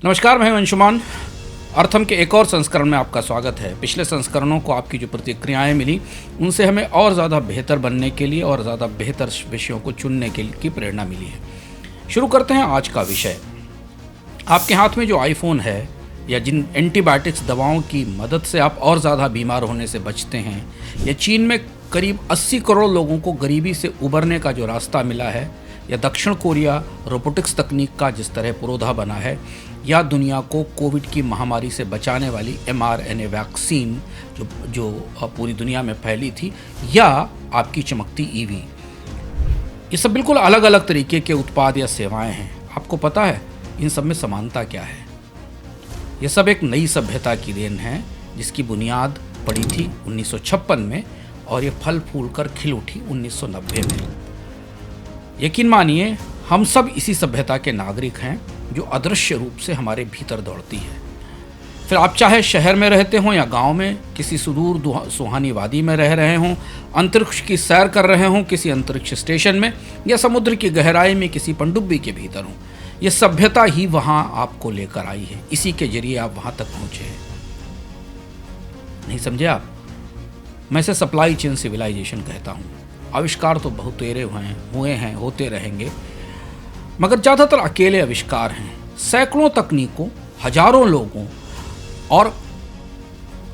नमस्कार, मैं अंशुमान। अर्थम के एक और संस्करण में आपका स्वागत है। पिछले संस्करणों को आपकी जो प्रतिक्रियाएं मिली उनसे हमें और ज़्यादा बेहतर बनने के लिए और ज़्यादा बेहतर विषयों को चुनने की प्रेरणा मिली है। शुरू करते हैं आज का विषय। आपके हाथ में जो आईफोन है या जिन एंटीबायोटिक्स दवाओं की मदद से आप और ज़्यादा बीमार होने से बचते हैं, या चीन में करीब 80 करोड़ लोगों को गरीबी से उबरने का जो रास्ता मिला है, या दक्षिण कोरिया रोबोटिक्स तकनीक का जिस तरह पुरोधा बना है, या दुनिया को कोविड की महामारी से बचाने वाली mRNA वैक्सीन जो पूरी दुनिया में फैली थी, या आपकी चमकती ईवी, ये सब बिल्कुल अलग अलग तरीके के उत्पाद या सेवाएं हैं। आपको पता है इन सब में समानता क्या है? ये सब एक नई सभ्यता की देन है जिसकी बुनियाद पड़ी थी 1956 में और ये फल फूल कर खिल उठी 1990 में। यकीन मानिए, हम सब इसी सभ्यता के नागरिक हैं जो अदृश्य रूप से हमारे भीतर दौड़ती है। फिर आप चाहे शहर में रहते हों या गांव में, किसी सुदूर सुहानी वादी में रह रहे हों, अंतरिक्ष की सैर कर रहे हों किसी अंतरिक्ष स्टेशन में, या समुद्र की गहराई में किसी पनडुब्बी के भीतर हों, यह सभ्यता ही वहां आपको लेकर आई है। इसी के जरिए आप वहां तक पहुंचे हैं। नहीं समझे आप? मैं इसे सप्लाई चेन सिविलाइजेशन कहता हूं। आविष्कार तो बहुत तेरे हुए हैं, होते रहेंगे, मगर ज़्यादातर अकेले आविष्कार हैं। सैकड़ों तकनीकों, हजारों लोगों और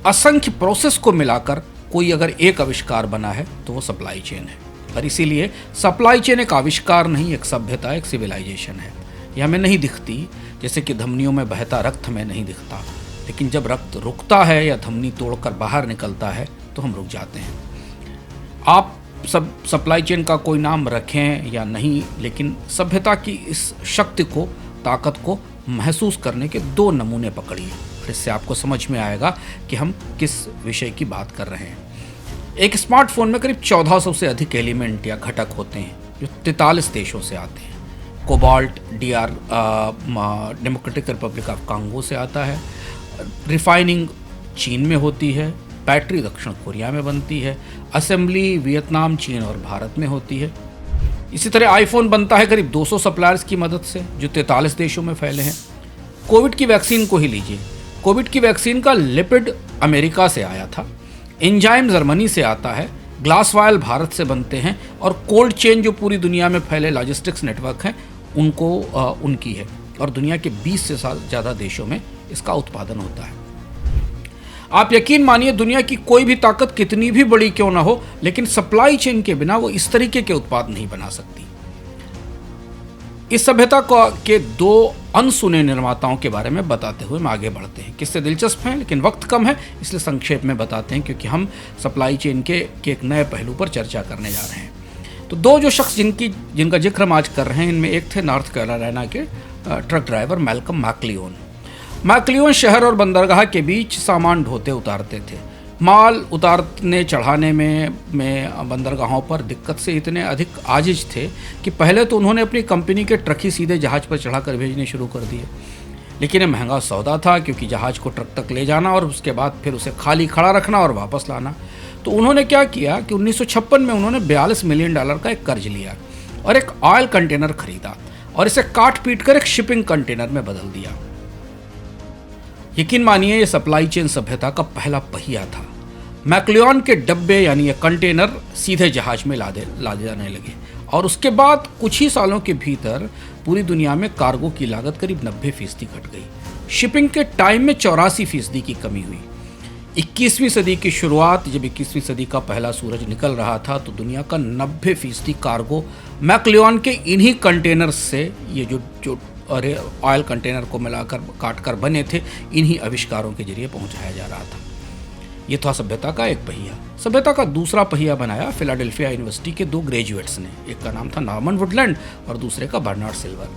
असंख्य प्रोसेस को मिलाकर कोई अगर एक आविष्कार बना है तो वो सप्लाई चेन है। और इसीलिए सप्लाई चेन एक आविष्कार नहीं, एक सभ्यता, एक सिविलाइजेशन है। यह हमें नहीं दिखती, जैसे कि धमनियों में बहता रक्त हमें नहीं दिखता, लेकिन जब रक्त रुकता है या धमनी तोड़कर बाहर निकलता है तो हम रुक जाते हैं। आप सब सप्लाई चेन का कोई नाम रखें या नहीं, लेकिन सभ्यता की इस शक्ति को, ताकत को महसूस करने के दो नमूने पकड़िए और इससे आपको समझ में आएगा कि हम किस विषय की बात कर रहे हैं। एक स्मार्टफोन में करीब 1400 से अधिक एलिमेंट या घटक होते हैं जो 43 देशों से आते हैं। Cobalt democratic Republic of Congo से आता है, रिफाइनिंग चीन में होती है, बैटरी दक्षिण कोरिया में बनती है, असेंबली वियतनाम, चीन और भारत में होती है। इसी तरह आईफोन बनता है करीब 200 सप्लायर्स की मदद से जो 43 देशों में फैले हैं। कोविड की वैक्सीन को ही लीजिए। कोविड की वैक्सीन का लिपिड अमेरिका से आया था, एंजाइम जर्मनी से आता है, ग्लास वायल भारत से बनते हैं, और कोल्ड चेन जो पूरी दुनिया में फैले लॉजिस्टिक्स नेटवर्क हैं उनकी है, और दुनिया के 20 से ज़्यादा देशों में इसका उत्पादन होता है। आप यकीन मानिए, दुनिया की कोई भी ताकत कितनी भी बड़ी क्यों ना हो, लेकिन सप्लाई चेन के बिना वो इस तरीके के उत्पाद नहीं बना सकती। इस सभ्यता के दो अनसुने निर्माताओं के बारे में बताते हुए हम आगे बढ़ते हैं। किससे दिलचस्प हैं, लेकिन वक्त कम है, इसलिए संक्षेप में बताते हैं, क्योंकि हम सप्लाई चेन के एक नए पहलू पर चर्चा करने जा रहे हैं। तो दो जो शख्स जिनका जिक्र हम आज कर रहे हैं, इनमें एक थे नॉर्थ कैरोलिना के ट्रक ड्राइवर मैल्कम मैक्लियोन। मैक्लियोन शहर और बंदरगाह के बीच सामान ढोते उतारते थे। माल उतारने चढ़ाने में बंदरगाहों पर दिक्कत से इतने अधिक आजिज थे कि पहले तो उन्होंने अपनी कंपनी के ट्रक ही सीधे जहाज़ पर चढ़ाकर भेजने शुरू कर दिए। लेकिन ये महंगा सौदा था, क्योंकि जहाज़ को ट्रक तक ले जाना और उसके बाद फिर उसे खाली खड़ा रखना और वापस लाना। तो उन्होंने क्या किया कि 1956 में उन्होंने $42 मिलियन का एक कर्ज लिया और एक ऑयल कंटेनर खरीदा और इसे काट पीट कर एक शिपिंग कंटेनर में बदल दिया। यकीन मानिए, ये सप्लाई चेन सभ्यता का पहला पहिया था। मैक्लियोन के डब्बे यानी ये कंटेनर सीधे जहाज में लादे जाने लगे, और उसके बाद कुछ ही सालों के भीतर पूरी दुनिया में कार्गो की लागत करीब 90% घट गई। शिपिंग के टाइम में 84% की कमी हुई। 21वीं सदी की शुरुआत, जब 21वीं सदी का पहला सूरज निकल रहा था, तो दुनिया का 90% कार्गो मैक्लियोन के इन्हीं कंटेनर से, ये जो ऑयल कंटेनर को मिलाकर काटकर बने थे, इन्हीं आविष्कारों के जरिए पहुंचाया जा रहा था। ये था सभ्यता का एक पहिया। सभ्यता का दूसरा पहिया बनाया फिलाडेल्फिया यूनिवर्सिटी के दो ग्रेजुएट्स ने। एक का नाम था नॉर्मन वुडलैंड और दूसरे का बर्नार्ड सिल्वर।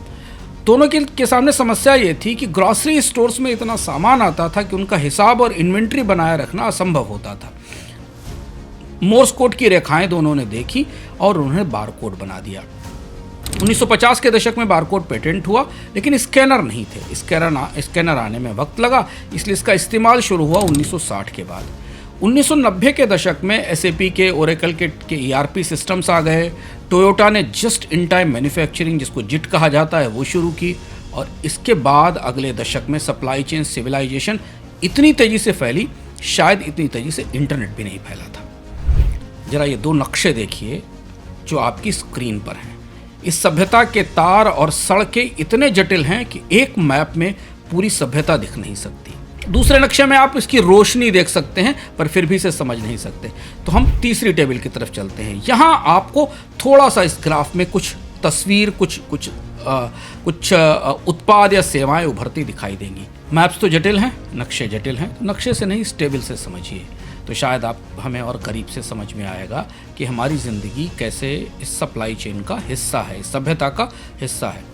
दोनों के सामने समस्या ये थी कि ग्रॉसरी स्टोर्स में इतना सामान आता था कि उनका हिसाब और इन्वेंट्री बनाए रखना असंभव होता था। मोर्स कोड की रेखाएं दोनों ने देखी और उन्होंने बारकोड बना दिया। 1950 के दशक में बारकोड पेटेंट हुआ, लेकिन स्कैनर नहीं थे। स्कैनर आने में वक्त लगा, इसलिए इसका इस्तेमाल शुरू हुआ 1960 के बाद। 1990 के दशक में SAP के, ओरेकल के ERP सिस्टम्स आ गए। टोयोटा ने जस्ट इन टाइम मैन्युफैक्चरिंग, जिसको जिट कहा जाता है, वो शुरू की। और इसके बाद अगले दशक में सप्लाई चेन सिविलाइजेशन इतनी तेज़ी से फैली, शायद इतनी तेज़ी से इंटरनेट भी नहीं फैला था। जरा ये दो नक्शे देखिए जो आपकी स्क्रीन पर हैं। इस सभ्यता के तार और सड़कें इतने जटिल हैं कि एक मैप में पूरी सभ्यता दिख नहीं सकती। दूसरे नक्शे में आप इसकी रोशनी देख सकते हैं पर फिर भी इसे समझ नहीं सकते। तो हम तीसरी टेबल की तरफ चलते हैं। यहाँ आपको थोड़ा सा इस ग्राफ में कुछ तस्वीर, कुछ उत्पाद या सेवाएं उभरती दिखाई देंगी। मैप्स तो जटिल हैं, नक्शे जटिल हैं, तो नक्शे से नहीं इस टेबल से समझिए, तो शायद आप हमें और करीब से समझ में आएगा कि हमारी ज़िंदगी कैसे इस सप्लाई चेन का हिस्सा है, इस सभ्यता का हिस्सा है।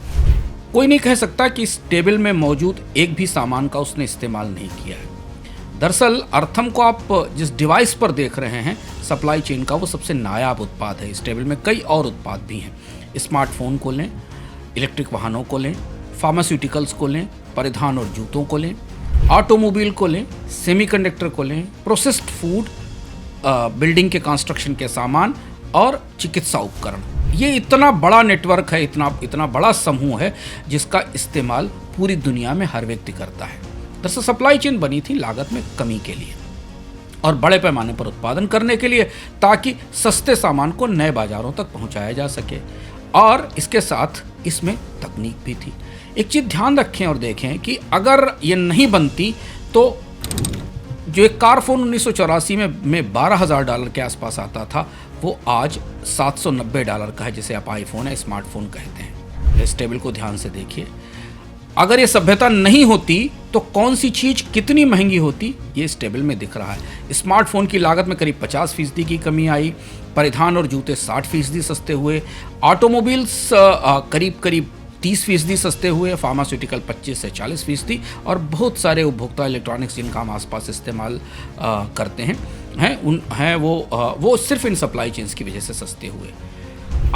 कोई नहीं कह सकता कि इस टेबल में मौजूद एक भी सामान का उसने इस्तेमाल नहीं किया है। दरअसल अर्थम को आप जिस डिवाइस पर देख रहे हैं, सप्लाई चेन का वो सबसे नायाब उत्पाद है। इस टेबल में कई और उत्पाद भी हैं। स्मार्टफोन को लें, इलेक्ट्रिक वाहनों को लें, फार्मास्यूटिकल्स को लें, परिधान और जूतों को लें, ऑटोमोबाइल को लें, सेमीकंडक्टर को लें, प्रोसेस्ड फूड, बिल्डिंग के कंस्ट्रक्शन के सामान और चिकित्सा उपकरण। ये इतना बड़ा नेटवर्क है, इतना बड़ा समूह है जिसका इस्तेमाल पूरी दुनिया में हर व्यक्ति करता है। दरअसल सप्लाई चेन बनी थी लागत में कमी के लिए और बड़े पैमाने पर उत्पादन करने के लिए, ताकि सस्ते सामान को नए बाजारों तक पहुंचाया जा सके। और इसके साथ इसमें तकनीक भी थी। एक चीज़ ध्यान रखें और देखें कि अगर ये नहीं बनती तो जो एक कार फोन 1984 में $12,000 के आसपास आता था, वो आज $790 का है, जिसे आप आईफोन या स्मार्टफोन कहते हैं। इस टेबल को ध्यान से देखिए। अगर ये सभ्यता नहीं होती तो कौन सी चीज़ कितनी महंगी होती, ये इस टेबल में दिख रहा है। स्मार्टफोन की लागत में करीब 50% की कमी आई, परिधान और जूते 60% सस्ते हुए, ऑटोमोबाइल्स करीब 30% सस्ते हुए, फार्मास्यूटिकल 25 से 40% और बहुत सारे उपभोक्ता इलेक्ट्रॉनिक्स जिनका हम आसपास इस्तेमाल करते हैं वो सिर्फ इन सप्लाई चेन्स की वजह से सस्ते हुए।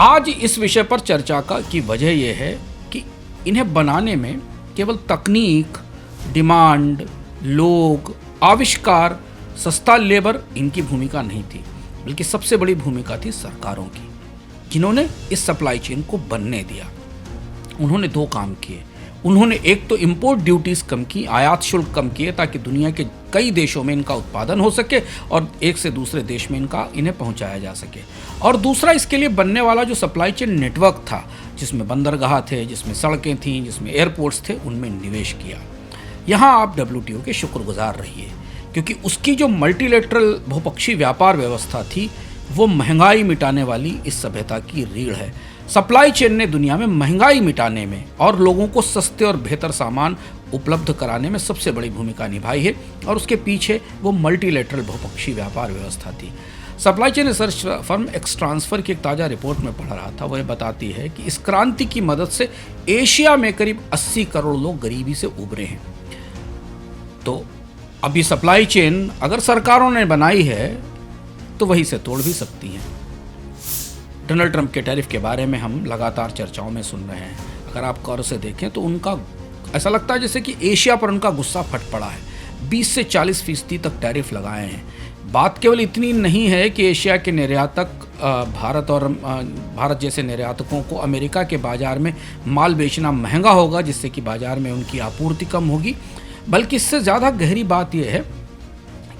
आज इस विषय पर चर्चा की वजह यह है कि इन्हें बनाने में केवल तकनीक, डिमांड, लोग, आविष्कार, सस्ता लेबर इनकी भूमिका नहीं थी, बल्कि सबसे बड़ी भूमिका थी सरकारों की, जिन्होंने इस सप्लाई चेन को बनने दिया। उन्होंने दो काम किए। उन्होंने एक तो इंपोर्ट ड्यूटीज़ कम की, आयात शुल्क कम किए, ताकि दुनिया के कई देशों में इनका उत्पादन हो सके और एक से दूसरे देश में इन्हें पहुंचाया जा सके। और दूसरा, इसके लिए बनने वाला जो सप्लाई चेन नेटवर्क था, जिसमें बंदरगाह थे, जिसमें सड़कें थीं, जिसमें एयरपोर्ट्स थे, उनमें निवेश किया। यहाँ आप WTO के शुक्रगुजार रहिए, क्योंकि उसकी जो मल्टीलेटरल बहुपक्षीय व्यापार व्यवस्था थी, वो महंगाई मिटाने वाली इस सभ्यता की रीढ़ है। सप्लाई चेन ने दुनिया में महंगाई मिटाने में और लोगों को सस्ते और बेहतर सामान उपलब्ध कराने में सबसे बड़ी भूमिका निभाई है, और उसके पीछे वो मल्टीलेटरल बहुपक्षीय व्यापार व्यवस्था थी। Supply chain research firm x transfer की एक ताज़ा रिपोर्ट में पढ़ रहा था। वह बताती है कि इस क्रांति की मदद से एशिया में करीब 80 करोड़ लोग गरीबी से उबरे हैं। तो अब ये सप्लाई चेन अगर सरकारों ने बनाई है तो वही से तोड़ भी सकती हैं। डोनाल्ड ट्रंप के टैरिफ के बारे में हम लगातार चर्चाओं में सुन रहे हैं। अगर आप गौर से देखें तो उनका ऐसा लगता है जैसे कि एशिया पर उनका गुस्सा फट पड़ा है। 20 से 40% तक टैरिफ लगाए हैं। बात केवल इतनी नहीं है कि एशिया के निर्यातक भारत जैसे निर्यातकों को अमेरिका के बाज़ार में माल बेचना महंगा होगा, जिससे कि बाज़ार में उनकी आपूर्ति कम होगी, बल्कि इससे ज़्यादा गहरी बात यह है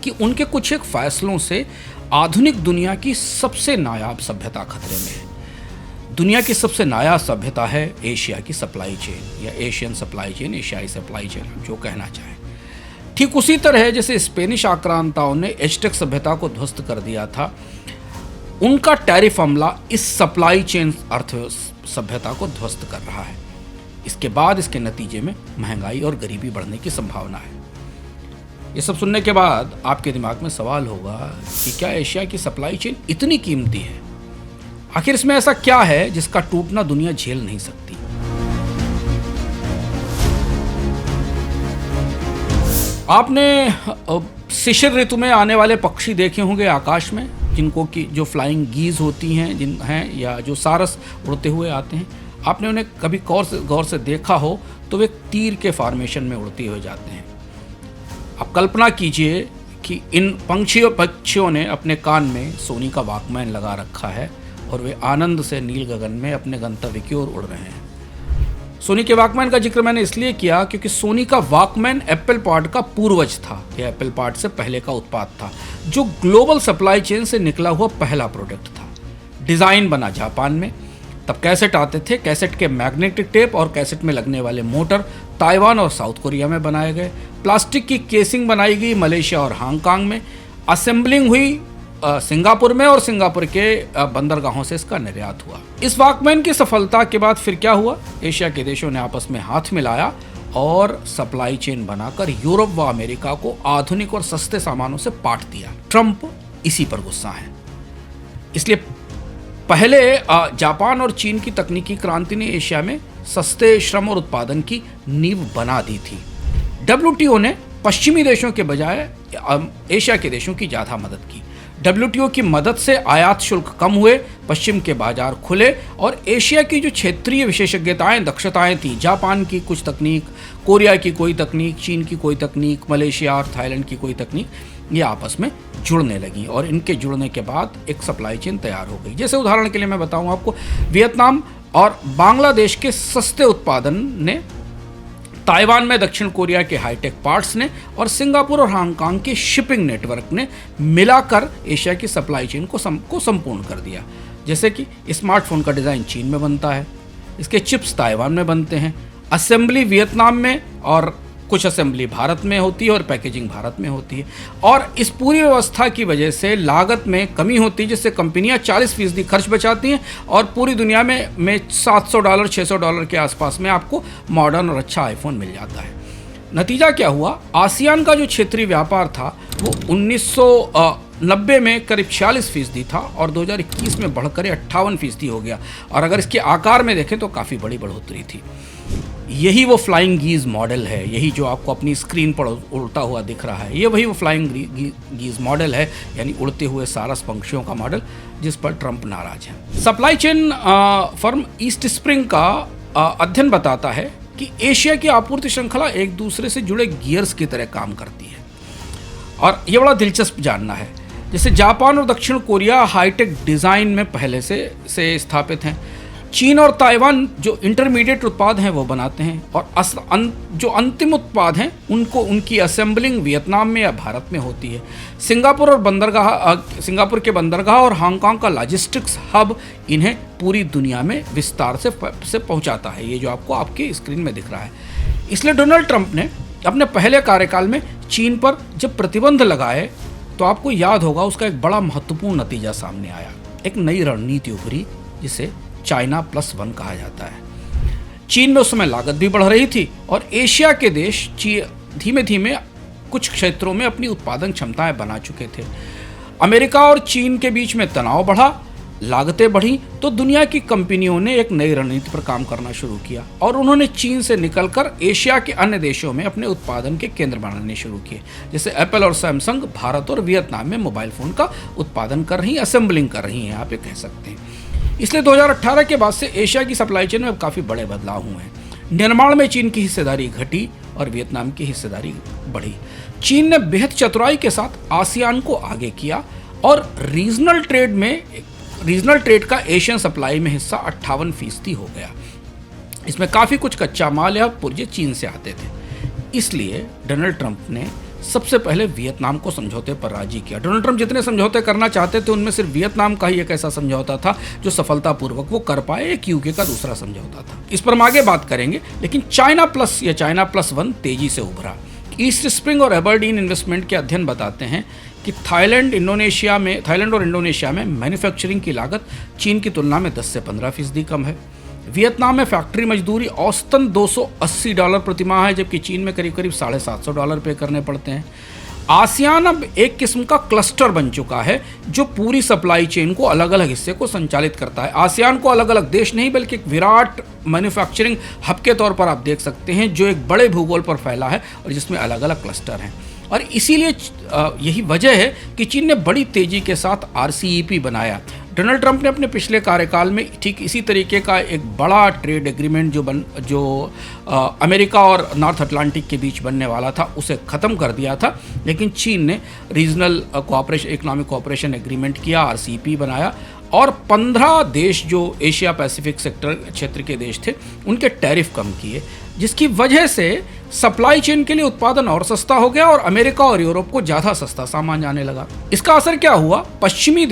कि उनके कुछ एक फैसलों से आधुनिक दुनिया की सबसे नायाब सभ्यता खतरे में है। दुनिया की सबसे नायाब सभ्यता है एशिया की सप्लाई चेन, या एशियन सप्लाई चेन, एशियाई सप्लाई चेन, जो कहना चाहें। ठीक उसी तरह जैसे स्पेनिश आक्रांताओं ने एज़टेक सभ्यता को ध्वस्त कर दिया था, उनका टैरिफ हमला इस सप्लाई चेन सभ्यता को ध्वस्त कर रहा है। इसके बाद इसके नतीजे में महंगाई और गरीबी बढ़ने की संभावना है। ये सब सुनने के बाद आपके दिमाग में सवाल होगा कि क्या एशिया की सप्लाई चेन इतनी कीमती है? आखिर इसमें ऐसा क्या है जिसका टूटना दुनिया झेल नहीं सकती? आपने शिशिर ऋतु में आने वाले पक्षी देखे होंगे आकाश में, जिनको कि जो फ्लाइंग गीज होती हैं या जो सारस उड़ते हुए आते हैं। आपने उन्हें कभी गौर से देखा हो तो वे तीर के फॉर्मेशन में उड़ते हुए जाते हैं। आप कल्पना कीजिए कि इन पक्षियों ने अपने कान में सोनी का वॉकमैन लगा रखा है और वे आनंद से नील गगन में अपने गंतव्य की ओर उड़ रहे हैं। सोनी के वॉकमैन का जिक्र मैंने इसलिए किया क्योंकि सोनी का वॉकमैन एप्पल पॉड का पूर्वज था। यह एप्पल पॉड से पहले का उत्पाद था, जो ग्लोबल सप्लाई चेन से निकला हुआ पहला प्रोडक्ट था। डिज़ाइन बना जापान में, तब कैसेट आते थे। कैसेट के मैग्नेटिक टेप और कैसेट में लगने वाले मोटर ताइवान और साउथ कोरिया में बनाए गए। प्लास्टिक की केसिंग बनाई गई मलेशिया और हांगकांग में। असेंबलिंग हुई सिंगापुर में और सिंगापुर के बंदरगाहों से इसका निर्यात हुआ। इस वॉकमैन की सफलता के बाद फिर क्या हुआ? एशिया के देशों ने आपस में हाथ मिलाया और सप्लाई चेन बनाकर यूरोप व अमेरिका को आधुनिक और सस्ते सामानों से पाट दिया। ट्रंप इसी पर गुस्सा है। इसलिए पहले जापान और चीन की तकनीकी क्रांति ने एशिया में सस्ते श्रम और उत्पादन की नींव बना दी थी। WTO ने पश्चिमी देशों के बजाय एशिया के देशों की ज़्यादा मदद की। WTO की मदद से आयात शुल्क कम हुए, पश्चिम के बाजार खुले और एशिया की जो क्षेत्रीय विशेषज्ञताएं, दक्षताएं थी, जापान की कुछ तकनीक, कोरिया की कोई तकनीक, चीन की कोई तकनीक, मलेशिया और थाईलैंड की कोई तकनीक, ये आपस में जुड़ने लगी और इनके जुड़ने के बाद एक सप्लाई चेन तैयार हो गई। जैसे उदाहरण के लिए मैं बताऊं आपको, वियतनाम और बांग्लादेश के सस्ते उत्पादन ने, ताइवान में दक्षिण कोरिया के हाईटेक पार्ट्स ने और सिंगापुर और हांगकांग के शिपिंग नेटवर्क ने मिलाकर एशिया की सप्लाई चेन को संपूर्ण कर दिया। जैसे कि स्मार्टफोन का डिज़ाइन चीन में बनता है, इसके चिप्स ताइवान में बनते हैं, असेंबली वियतनाम में और कुछ असेंबली भारत में होती है और पैकेजिंग भारत में होती है। और इस पूरी व्यवस्था की वजह से लागत में कमी होती है, जिससे कंपनियां 40% खर्च बचाती हैं और पूरी दुनिया में $700 $600 के आसपास में आपको मॉडर्न और अच्छा आईफोन मिल जाता है। नतीजा क्या हुआ? आसियान का जो क्षेत्रीय व्यापार था वो 1990 में करीब 46% था और 2021 में बढ़कर 58% हो गया। और अगर इसके आकार में देखें तो काफ़ी बड़ी बढ़ोतरी थी। यही वो फ्लाइंग गीज मॉडल है, यही जो आपको अपनी स्क्रीन पर उड़ता हुआ दिख रहा है, ये वही वो फ्लाइंग गीज मॉडल है, यानी उड़ते हुए सारस पंक्षियों का मॉडल, जिस पर ट्रंप नाराज है। Supply chain firm east spring का अध्ययन बताता है कि एशिया की आपूर्ति श्रृंखला एक दूसरे से जुड़े गियर्स की तरह काम करती है और ये बड़ा दिलचस्प जानना है। जैसे जापान और दक्षिण कोरिया हाईटेक डिज़ाइन में पहले से स्थापित हैं। चीन और ताइवान जो इंटरमीडिएट उत्पाद हैं वो बनाते हैं और जो अंतिम उत्पाद हैं उनकी असेंबलिंग वियतनाम में या भारत में होती है। सिंगापुर के बंदरगाह और हांगकांग का लॉजिस्टिक्स हब इन्हें पूरी दुनिया में विस्तार से पहुंचाता है, ये जो आपको आपकी स्क्रीन में दिख रहा है। इसलिए डोनाल्ड ट्रंप ने अपने पहले कार्यकाल में चीन पर जब प्रतिबंध लगाए तो आपको याद होगा उसका एक बड़ा महत्वपूर्ण नतीजा सामने आया। एक नई रणनीति उभरी जिसे चाइना +1 कहा जाता है। चीन में उस समय लागत भी बढ़ रही थी और एशिया के देश धीमे धीमे कुछ क्षेत्रों में अपनी उत्पादन क्षमताएं बना चुके थे। अमेरिका और चीन के बीच में तनाव बढ़ा, लागतें बढ़ी, तो दुनिया की कंपनियों ने एक नई रणनीति पर काम करना शुरू किया और उन्होंने चीन से निकलकर एशिया के अन्य देशों में अपने उत्पादन के केंद्र बनाने शुरू किए। जैसे एप्पल और सैमसंग भारत और वियतनाम में मोबाइल फ़ोन का उत्पादन कर रही हैं, असेंबलिंग कर रही हैं, आप ये कह सकते हैं। इसलिए 2018 के बाद से एशिया की सप्लाई चेन में अब काफ़ी बड़े बदलाव हुए हैं। निर्माण में चीन की हिस्सेदारी घटी और वियतनाम की हिस्सेदारी बढ़ी। चीन ने बेहद चतुराई के साथ आसियान को आगे किया और रीजनल ट्रेड का एशियन सप्लाई में हिस्सा 58% हो गया। इसमें काफ़ी कुछ कच्चा माल या पुर्जे चीन से आते थे। इसलिए डोनाल्ड ट्रंप ने सबसे पहले वियतनाम को समझौते पर राजी किया। डोनाल्ड ट्रंप जितने समझौते करना चाहते थे उनमें सिर्फ वियतनाम का ही एक ऐसा समझौता था जो सफलतापूर्वक वो कर पाए। एक यूके का दूसरा समझौता था। इस पर हम आगे बात करेंगे, लेकिन चाइना प्लस या चाइना +1 तेजी से उभरा। ईस्ट स्प्रिंग और एबरडीन इन्वेस्टमेंट के अध्ययन बताते हैं कि थाईलैंड और इंडोनेशिया में मैन्युफैक्चरिंग की लागत चीन की तुलना में 10 से 15% कम है। वियतनाम में फैक्ट्री मजदूरी औसतन $280 प्रति माह है, जबकि चीन में करीब $750 पे करने पड़ते हैं। आसियान अब एक किस्म का क्लस्टर बन चुका है जो पूरी सप्लाई चेन को अलग अलग हिस्से को संचालित करता है। आसियान को अलग अलग देश नहीं बल्कि एक विराट मैन्युफैक्चरिंग हब के तौर पर आप देख सकते हैं, जो एक बड़े भूगोल पर फैला है और जिसमें अलग अलग क्लस्टर हैं। और इसीलिए यही वजह है कि चीन ने बड़ी तेज़ी के साथ RCEP बनाया। डोनाल्ड ट्रंप ने अपने पिछले कार्यकाल में ठीक इसी तरीके का एक बड़ा ट्रेड एग्रीमेंट जो अमेरिका और नॉर्थ अटलांटिक के बीच बनने वाला था उसे ख़त्म कर दिया था, लेकिन चीन ने रीजनल इकोनॉमिक कोऑपरेशन एग्रीमेंट किया, RCEP बनाया और 15 देश जो एशिया पैसिफिक सेक्टर क्षेत्र के देश थे उनके टैरिफ कम किए, जिसकी वजह से सप्लाई चेन के लिए उत्पादन और सस्ता हो गया और अमेरिका और यूरोप को ज़्यादा सस्ता सामान जाने लगा। इसका असर क्या हुआ? पश्चिमी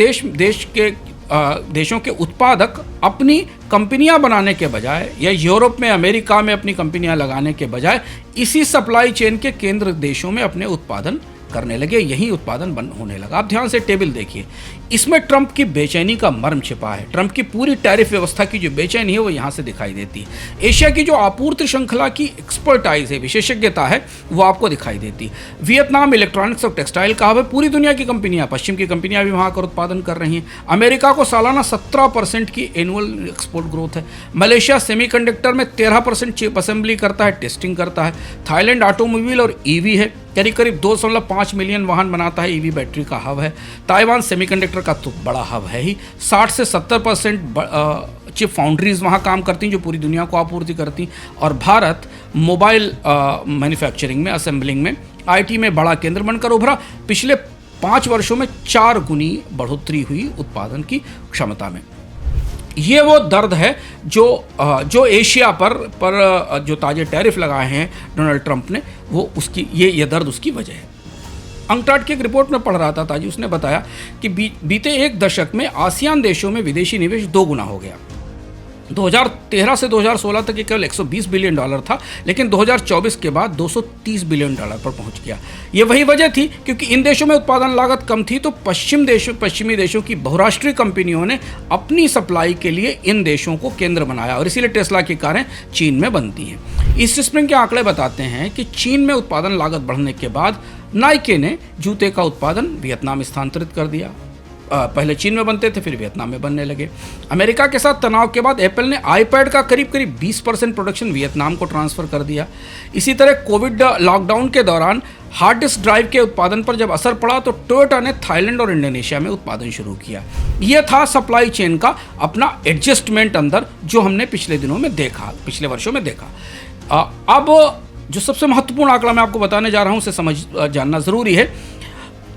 देशों के उत्पादक अपनी कंपनियां बनाने के बजाय या यूरोप में अमेरिका में अपनी कंपनियां लगाने के बजाय इसी सप्लाई चेन के केंद्र देशों में अपने उत्पादन करने लगे, यही उत्पादन बंद होने लगा। आप ध्यान से टेबल देखिए, इसमें ट्रंप की बेचैनी का मर्म छिपा है। ट्रंप की पूरी टैरिफ व्यवस्था की जो बेचैनी है वो यहाँ से दिखाई देती है। एशिया की जो आपूर्ति श्रृंखला की एक्सपर्टाइज है, विशेषज्ञता है, वो आपको दिखाई देती है। वियतनाम इलेक्ट्रॉनिक्स और टेक्सटाइल का हब है। पूरी दुनिया की कंपनियां, पश्चिम की कंपनियां भी वहाँ आकर उत्पादन कर रही हैं। अमेरिका को सालाना 17% की एनुअल एक्सपोर्ट ग्रोथ है। मलेशिया सेमीकंडक्टर में 13% चिप असेंबली करता है, टेस्टिंग करता है। थाईलैंड ऑटोमोबाइल और ईवी है, करीब 2.5 मिलियन वाहन बनाता है, ईवी बैटरी का हब है। ताइवान सेमीकंडक्टर का तो बड़ा हब है ही। 60 से 70% चिप फाउंड्रीज वहाँ काम करती हैं जो पूरी दुनिया को आपूर्ति करती। और भारत मोबाइल मैन्युफैक्चरिंग में, असेंबलिंग में, आईटी में बड़ा केंद्र बनकर उभरा। पिछले 5 वर्षों में 4 गुनी बढ़ोतरी हुई उत्पादन की क्षमता में। ये वो दर्द है जो एशिया पर जो ताजे टैरिफ लगाए हैं डोनाल्ड ट्रंप ने, वो उसकी ये दर्द उसकी वजह है। अंकटाड की एक रिपोर्ट में पढ़ रहा था ताजी, उसने बताया कि बीते एक दशक में आसियान देशों में विदेशी निवेश 2 गुना हो गया। 2013 से 2016 तक ये केवल $120 बिलियन था, लेकिन 2024 के बाद $230 बिलियन पर पहुंच गया। ये वही वजह थी क्योंकि इन देशों में उत्पादन लागत कम थी, तो पश्चिमी देशों की बहुराष्ट्रीय कंपनियों ने अपनी सप्लाई के लिए इन देशों को केंद्र बनाया और इसीलिए टेस्ला की कारें चीन में बनती हैं। ईस्ट स्प्रिंग के आंकड़े बताते हैं कि चीन में उत्पादन लागत बढ़ने के बाद नाइके ने जूते का उत्पादन वियतनाम स्थानांतरित कर दिया। पहले चीन में बनते थे, फिर वियतनाम में बनने लगे। अमेरिका के साथ तनाव के बाद एप्पल ने आईपैड का करीब 20% प्रोडक्शन वियतनाम को ट्रांसफ़र कर दिया। इसी तरह कोविड लॉकडाउन के दौरान हार्ड डिस्क ड्राइव के उत्पादन पर जब असर पड़ा तो टोयोटा ने थाईलैंड और इंडोनेशिया में उत्पादन शुरू किया। यह था सप्लाई चेन का अपना एडजस्टमेंट अंदर, जो हमने पिछले दिनों में देखा, पिछले वर्षों में देखा। अब जो सबसे महत्वपूर्ण आंकड़ा मैं आपको बताने जा रहा हूं, उसे जानना ज़रूरी है।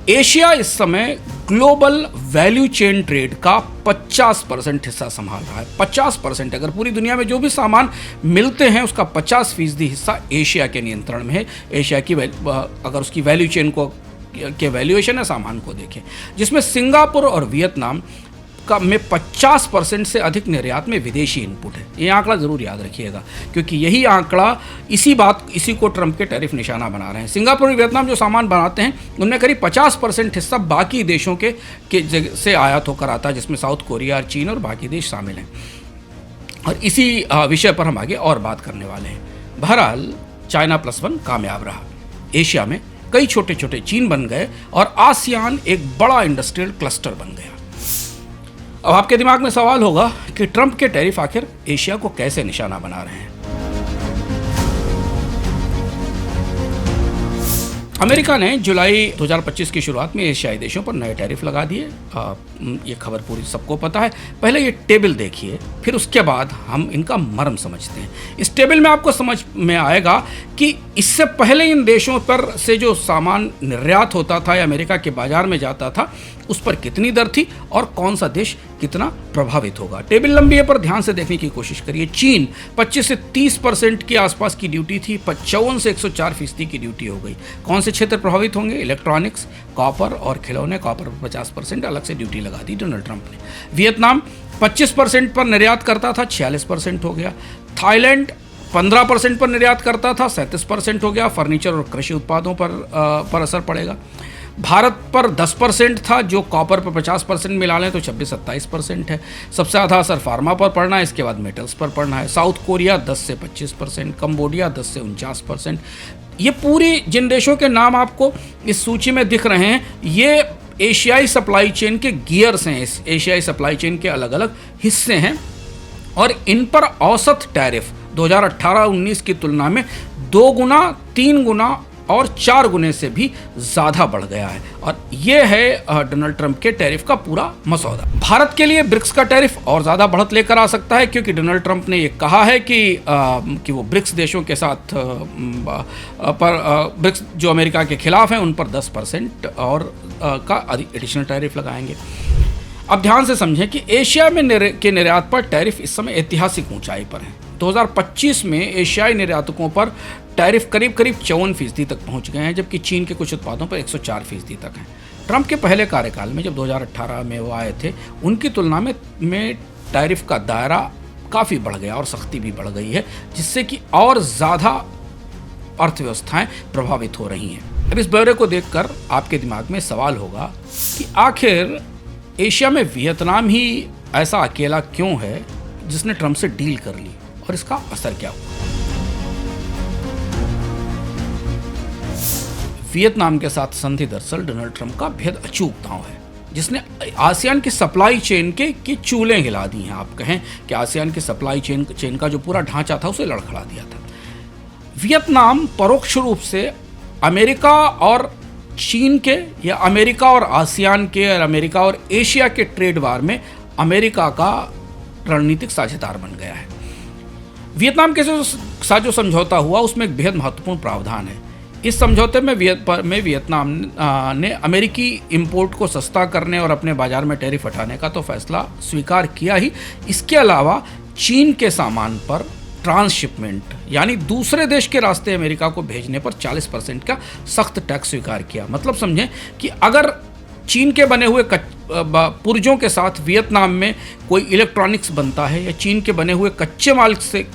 एशिया इस समय ग्लोबल वैल्यू चेन ट्रेड का 50% हिस्सा संभाल रहा है। 50%, अगर पूरी दुनिया में जो भी सामान मिलते हैं उसका 50% हिस्सा एशिया के नियंत्रण में है। एशिया की अगर उसकी वैल्यू चेन के वैल्यूएशन है सामान को देखें, जिसमें सिंगापुर और वियतनाम का में 50% से अधिक निर्यात में विदेशी इनपुट है। ये आंकड़ा ज़रूर याद रखिएगा, क्योंकि यही आंकड़ा इसी को ट्रंप के टैरिफ निशाना बना रहे हैं। सिंगापुर और वियतनाम जो सामान बनाते हैं उनमें करीब 50% हिस्सा बाकी देशों के से आयात होकर आता है, जिसमें साउथ कोरिया, चीन और बाकी देश शामिल हैं। और इसी विषय पर हम आगे और बात करने वाले हैं। बहरहाल चाइना +1 कामयाब रहा। एशिया में कई छोटे छोटे चीन बन गए और आसियान एक बड़ा इंडस्ट्रियल क्लस्टर बन गया। अब आपके दिमाग में सवाल होगा कि ट्रंप के टैरिफ आखिर एशिया को कैसे निशाना बना रहे हैं। अमेरिका ने जुलाई 2025 की शुरुआत में एशियाई देशों पर नए टैरिफ लगा दिए। ये खबर पूरी सबको पता है। पहले ये टेबल देखिए, फिर उसके बाद हम इनका मर्म समझते हैं। इस टेबल में आपको समझ में आएगा कि इससे पहले इन देशों पर से जो सामान निर्यात होता था या अमेरिका के बाजार में जाता था, उस पर कितनी दर थी और कौन सा देश कितना प्रभावित होगा। टेबल लंबी है पर ध्यान से देखने की कोशिश करिए। चीन 25 से 30% के आसपास की ड्यूटी थी, 55 से 104% की ड्यूटी हो गई। कौन से क्षेत्र प्रभावित होंगे? इलेक्ट्रॉनिक्स, कॉपर और खिलौने। कॉपर पर 50% अलग से ड्यूटी लगा दी डोनाल्ड ट्रंप ने। वियतनाम 25% पर निर्यात करता था, 46% हो गया। थाईलैंड 15% पर निर्यात करता था, 37% हो गया। फर्नीचर और कृषि उत्पादों पर असर पड़ेगा। भारत पर 10% था, जो कॉपर पर 50% मिला लें तो 26-27% है। सबसे ज़्यादा असर फार्मा पर पड़ना है, इसके बाद मेटल्स पर पड़ना है। साउथ कोरिया 10 से 25%, कंबोडिया 10 से 49%। ये पूरी जिन देशों के नाम आपको इस सूची में दिख रहे हैं, ये एशियाई सप्लाई चेन के गियर्स हैं। इस एशियाई सप्लाई चेन के अलग अलग हिस्से हैं और इन पर औसत टैरिफ 2018-19 की तुलना में 2 गुना, 3 गुना और 4 गुने से भी ज़्यादा बढ़ गया है। और ये है डोनाल्ड ट्रंप के टैरिफ का पूरा मसौदा। भारत के लिए ब्रिक्स का टैरिफ और ज़्यादा बढ़त लेकर आ सकता है, क्योंकि डोनाल्ड ट्रंप ने ये कहा है कि वो ब्रिक्स देशों के साथ ब्रिक्स जो अमेरिका के खिलाफ हैं उन पर 10% और का एडिशनल टैरिफ लगाएंगे। अब ध्यान से समझें कि एशिया में के निर्यात पर टैरिफ इस समय ऐतिहासिक ऊंचाई पर है। 2025 में एशियाई निर्यातकों पर टैरिफ करीब 54% तक पहुंच गए हैं, जबकि चीन के कुछ उत्पादों पर 104% तक हैं। ट्रंप के पहले कार्यकाल में जब 2018 में वो आए थे, उनकी तुलना में टैरिफ का दायरा काफ़ी बढ़ गया और सख्ती भी बढ़ गई है, जिससे कि और ज़्यादा अर्थव्यवस्थाएं प्रभावित हो रही हैं। अब इस ब्यौरे को देखकर आपके दिमाग में सवाल होगा कि आखिर एशिया में वियतनाम ही ऐसा अकेला क्यों है जिसने ट्रंप से डील कर ली, और इसका असर क्या हुआ। वियतनाम के साथ संधि दरअसल डोनाल्ड ट्रंप का बेहद अचूक दांव है, जिसने आसियान की सप्लाई चेन की चूलें हिला दी हैं। आप कहें कि आसियान की सप्लाई चेन का जो पूरा ढांचा था उसे लड़खड़ा दिया था। वियतनाम परोक्ष रूप से अमेरिका और चीन के, या अमेरिका और आसियान के, और अमेरिका और एशिया के ट्रेड वार में अमेरिका का रणनीतिक साझेदार बन गया है। वियतनाम के साथ जो समझौता हुआ उसमें एक बेहद महत्वपूर्ण प्रावधान है। इस समझौते में वियतनाम ने अमेरिकी इंपोर्ट को सस्ता करने और अपने बाजार में टैरिफ हटाने का तो फैसला स्वीकार किया ही, इसके अलावा चीन के सामान पर ट्रांसशिपमेंट यानी दूसरे देश के रास्ते अमेरिका को भेजने पर 40% का सख्त टैक्स स्वीकार किया। मतलब समझें कि अगर चीन के बने हुए पुर्जों के साथ वियतनाम में कोई इलेक्ट्रॉनिक्स बनता है, या चीन के बने हुए कच्चे माल से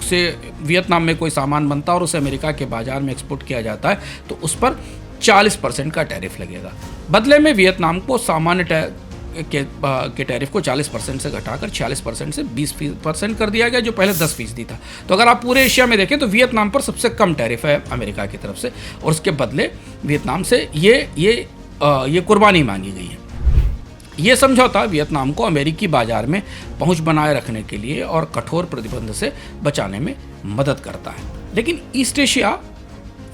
वियतनाम में कोई सामान बनता है और उसे अमेरिका के बाजार में एक्सपोर्ट किया जाता है, तो उस पर 40% का टैरिफ लगेगा। बदले में वियतनाम को सामान्य के टैरिफ को 40% से घटाकर 46% से 20% कर दिया गया, जो पहले 10% था। तो अगर आप पूरे एशिया में देखें तो वियतनाम पर सबसे कम टैरिफ है अमेरिका की तरफ से, और उसके बदले वियतनाम से ये कुर्बानी मांगी गई है। ये समझौता वियतनाम को अमेरिकी बाजार में पहुंच बनाए रखने के लिए और कठोर प्रतिबंध से बचाने में मदद करता है। लेकिन ईस्ट एशिया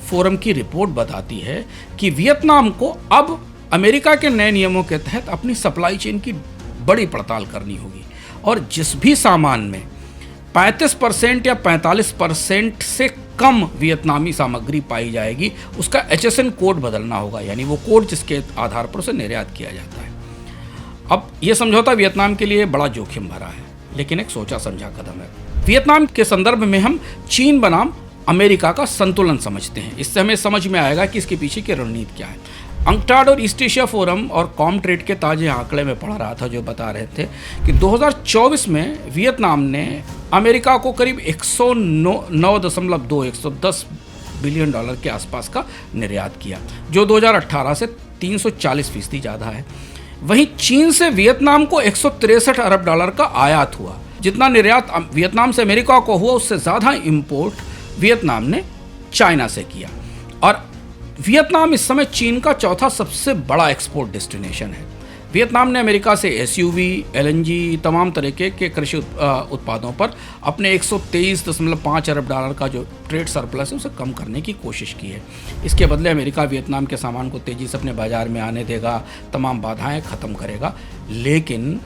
फोरम की रिपोर्ट बताती है कि वियतनाम को अब अमेरिका के नए नियमों के तहत अपनी सप्लाई चेन की बड़ी पड़ताल करनी होगी, और जिस भी सामान में 35% या 45% से कम वियतनामी सामग्री पाई जाएगी, उसका HSN कोड बदलना होगा, यानी वो कोड जिसके आधार पर उसे निर्यात किया जाता है। अब ये समझौता वियतनाम के लिए बड़ा जोखिम भरा है, लेकिन एक सोचा समझा कदम है। वियतनाम के संदर्भ में हम चीन बनाम अमेरिका का संतुलन समझते हैं। इससे हमें समझ में आएगा कि इसके पीछे की रणनीति क्या है। अंकटाड और ईस्ट एशिया फोरम और कॉमट्रेड के ताजे आंकड़े में पढ़ रहा था, जो बता रहे थे कि 2024 में वियतनाम ने अमेरिका को करीब 110 बिलियन डॉलर के आसपास का निर्यात किया, जो 2018 से 340% ज़्यादा है। वहीं चीन से वियतनाम को 163 अरब डॉलर का आयात हुआ। जितना निर्यात वियतनाम से अमेरिका को हुआ, उससे ज़्यादा इंपोर्ट वियतनाम ने चाइना से किया। और वियतनाम इस समय चीन का चौथा सबसे बड़ा एक्सपोर्ट डेस्टिनेशन है। वियतनाम ने अमेरिका से SUV, LNG, तमाम तरीके के कृषि उत्पादों पर अपने 123.5 अरब डॉलर का जो ट्रेड सरप्लस है उसे कम करने की कोशिश की है। इसके बदले अमेरिका वियतनाम के सामान को तेज़ी से अपने बाजार में आने देगा, तमाम बाधाएं ख़त्म करेगा। लेकिन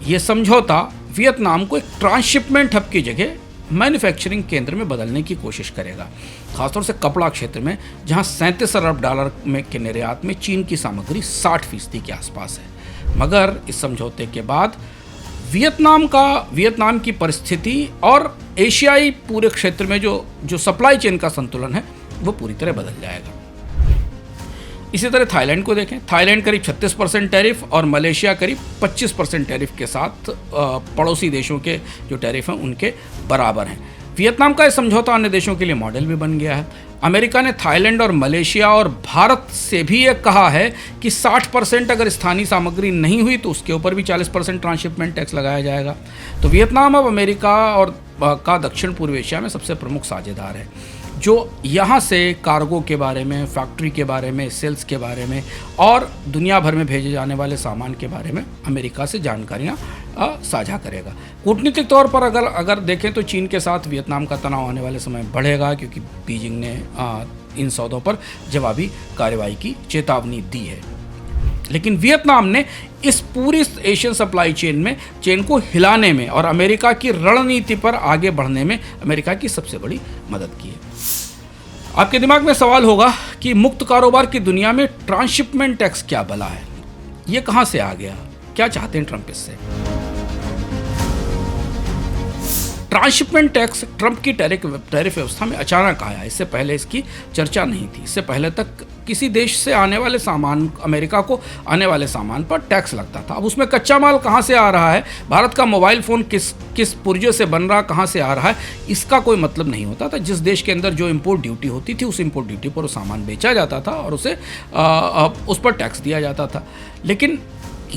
ये समझौता वियतनाम को एक ट्रांसशिपमेंट हब की जगह मैन्युफैक्चरिंग केंद्र में बदलने की कोशिश करेगा, खासतौर से कपड़ा क्षेत्र में, जहां 37 अरब डॉलर में के निर्यात में चीन की सामग्री 60% के आसपास है। मगर इस समझौते के बाद वियतनाम की परिस्थिति और एशियाई पूरे क्षेत्र में जो सप्लाई चेन का संतुलन है वो पूरी तरह बदल जाएगा। इसी तरह थाईलैंड को देखें। थाईलैंड करीब 36% टैरिफ और मलेशिया करीब 25% टैरिफ के साथ पड़ोसी देशों के जो टैरिफ हैं उनके बराबर हैं। वियतनाम का यह समझौता अन्य देशों के लिए मॉडल भी बन गया है। अमेरिका ने थाईलैंड और मलेशिया और भारत से भी ये कहा है कि 60% अगर स्थानीय सामग्री नहीं हुई तो उसके ऊपर भी 40% ट्रांसशिपमेंट टैक्स लगाया जाएगा। तो वियतनाम अब अमेरिका और का दक्षिण पूर्व एशिया में सबसे प्रमुख साझेदार है, जो यहाँ से कार्गो के बारे में, फैक्ट्री के बारे में, सेल्स के बारे में और दुनिया भर में भेजे जाने वाले सामान के बारे में अमेरिका से जानकारियाँ साझा करेगा। कूटनीतिक तौर पर अगर देखें तो चीन के साथ वियतनाम का तनाव आने वाले समय बढ़ेगा, क्योंकि बीजिंग ने इन सौदों पर जवाबी कार्रवाई की चेतावनी दी है। लेकिन वियतनाम ने इस पूरी एशियन सप्लाई चेन को हिलाने में और अमेरिका की रणनीति पर आगे बढ़ने में अमेरिका की सबसे बड़ी मदद की है। आपके दिमाग में सवाल होगा कि मुक्त कारोबार की दुनिया में ट्रांसशिपमेंट टैक्स क्या बला है, ये कहाँ से आ गया, क्या चाहते हैं ट्रंप इससे? ट्रांसशिपमेंट टैक्स ट्रंप की टैरिफ व्यवस्था में अचानक आया। इससे पहले इसकी चर्चा नहीं थी। इससे पहले तक किसी देश से आने वाले सामान, अमेरिका को आने वाले सामान पर टैक्स लगता था। अब उसमें कच्चा माल कहाँ से आ रहा है, भारत का मोबाइल फ़ोन किस पुर्जे से बन रहा, कहाँ से आ रहा है, इसका कोई मतलब नहीं होता था। जिस देश के अंदर जो इम्पोर्ट ड्यूटी होती थी, उस इम्पोर्ट ड्यूटी पर वो सामान बेचा जाता था और उसे उस पर टैक्स दिया जाता था। लेकिन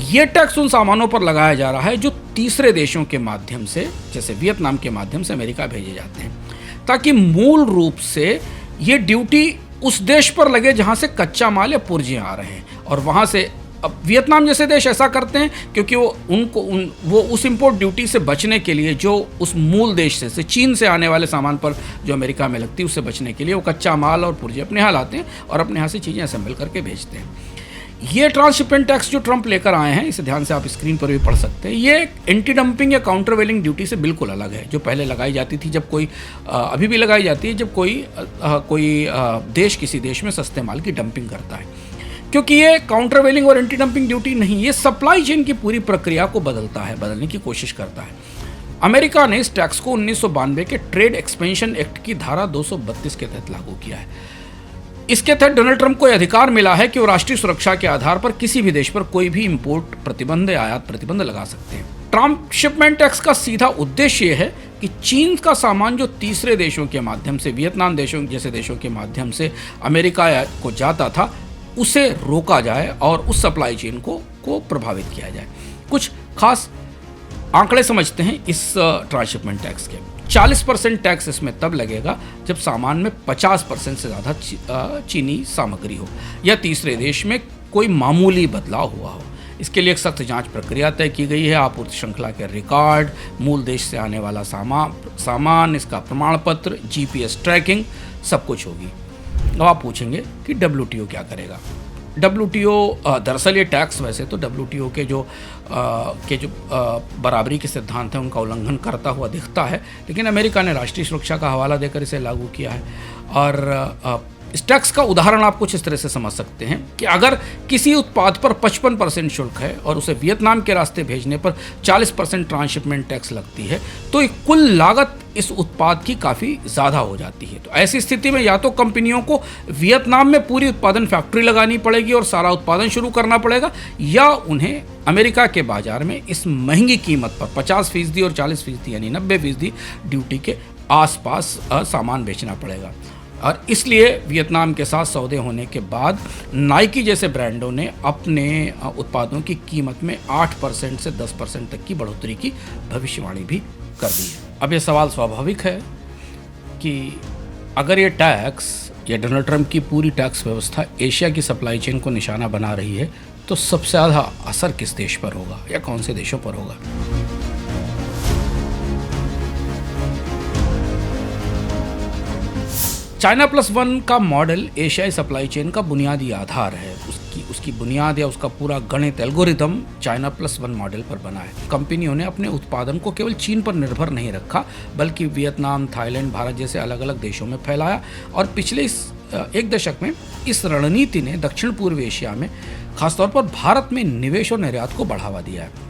ये टैक्स उन सामानों पर लगाया जा रहा है जो तीसरे देशों के माध्यम से, जैसे वियतनाम के माध्यम से अमेरिका भेजे जाते हैं, ताकि मूल रूप से ये ड्यूटी उस देश पर लगे जहाँ से कच्चा माल या पुर्जे आ रहे हैं। और वहाँ से अब वियतनाम जैसे देश ऐसा करते हैं क्योंकि वो उस इम्पोर्ट ड्यूटी से बचने के लिए, जो उस मूल देश से चीन से आने वाले सामान पर जो अमेरिका में लगती है, उससे बचने के लिए वो कच्चा माल और पुर्जे अपने यहाँ लाते हैं और अपने यहाँ से चीज़ें असेंबल करके भेजते हैं। ये ट्रांसशिपमेंट टैक्स जो ट्रंप लेकर आए हैं, इसे ध्यान से आप स्क्रीन पर भी पढ़ सकते हैं। ये एंटी डंपिंग या काउंटरवेलिंग ड्यूटी से बिल्कुल अलग है, जो पहले लगाई जाती थी जब कोई अभी भी लगाई जाती है जब कोई देश किसी देश में सस्ते माल की डंपिंग करता है। क्योंकि ये काउंटरवेलिंग और एंटी डंपिंग ड्यूटी नहीं, ये सप्लाई चेन की पूरी प्रक्रिया को बदलने की कोशिश करता है। अमेरिका ने इस टैक्स को 1992 के ट्रेड एक्सपेंशन एक्ट की धारा 232 के तहत लागू किया है। इसके तहत डोनाल्ड ट्रंप को यह अधिकार मिला है कि वो राष्ट्रीय सुरक्षा के आधार पर किसी भी देश पर कोई भी इंपोर्ट प्रतिबंध या आयात प्रतिबंध लगा सकते हैं। ट्रांसशिपमेंट टैक्स का सीधा उद्देश्य यह है कि चीन का सामान जो तीसरे देशों के माध्यम से, वियतनाम देशों जैसे देशों के माध्यम से अमेरिका को जाता था, उसे रोका जाए और उस सप्लाई चेन को प्रभावित किया जाए। कुछ खास आंकड़े समझते हैं इस ट्रांसशिपमेंट टैक्स के। 40% टैक्स इसमें तब लगेगा जब सामान में 50% से ज़्यादा चीनी सामग्री हो या तीसरे देश में कोई मामूली बदलाव हुआ हो। इसके लिए एक सख्त जांच प्रक्रिया तय की गई है। आपूर्ति श्रृंखला के रिकॉर्ड, मूल देश से आने वाला सामान, इसका प्रमाण पत्र, GPS ट्रैकिंग, सब कुछ होगी। अब आप पूछेंगे कि WTO क्या करेगा। WTO दरअसल ये टैक्स वैसे तो WTO के जो बराबरी के सिद्धांत हैं उनका उल्लंघन करता हुआ दिखता है, लेकिन अमेरिका ने राष्ट्रीय सुरक्षा का हवाला देकर इसे लागू किया है। और इस टैक्स का उदाहरण आप कुछ इस तरह से समझ सकते हैं कि अगर किसी उत्पाद पर 55% शुल्क है और उसे वियतनाम के रास्ते भेजने पर 40% ट्रांसशिपमेंट टैक्स लगती है, तो कुल लागत इस उत्पाद की काफ़ी ज़्यादा हो जाती है। तो ऐसी स्थिति में या तो कंपनियों को वियतनाम में पूरी उत्पादन फैक्ट्री लगानी पड़ेगी और सारा उत्पादन शुरू करना पड़ेगा, या उन्हें अमेरिका के बाजार में इस महंगी कीमत पर 50% और 40% यानी 90% ड्यूटी के आसपास सामान बेचना पड़ेगा। और इसलिए वियतनाम के साथ सौदे होने के बाद नाइकी जैसे ब्रांडों ने अपने उत्पादों की कीमत में 8% से 10% तक की बढ़ोतरी की भविष्यवाणी भी कर दी है। अब ये सवाल स्वाभाविक है कि अगर ये टैक्स या डोनाल्ड ट्रंप की पूरी टैक्स व्यवस्था एशिया की सप्लाई चेन को निशाना बना रही है, तो सबसे ज़्यादा असर किस देश पर होगा या कौन से देशों पर होगा? चाइना प्लस वन का मॉडल एशियाई सप्लाई चेन का बुनियादी आधार है। उसकी बुनियाद या उसका पूरा गणित algorithm China plus one model पर बना है। कंपनियों ने अपने उत्पादन को केवल चीन पर निर्भर नहीं रखा, बल्कि वियतनाम, थाईलैंड, भारत जैसे अलग अलग देशों में फैलाया। और पिछले एक दशक में इस रणनीति ने दक्षिण पूर्व एशिया में, खासतौर पर भारत में निवेश और निर्यात को बढ़ावा दिया है।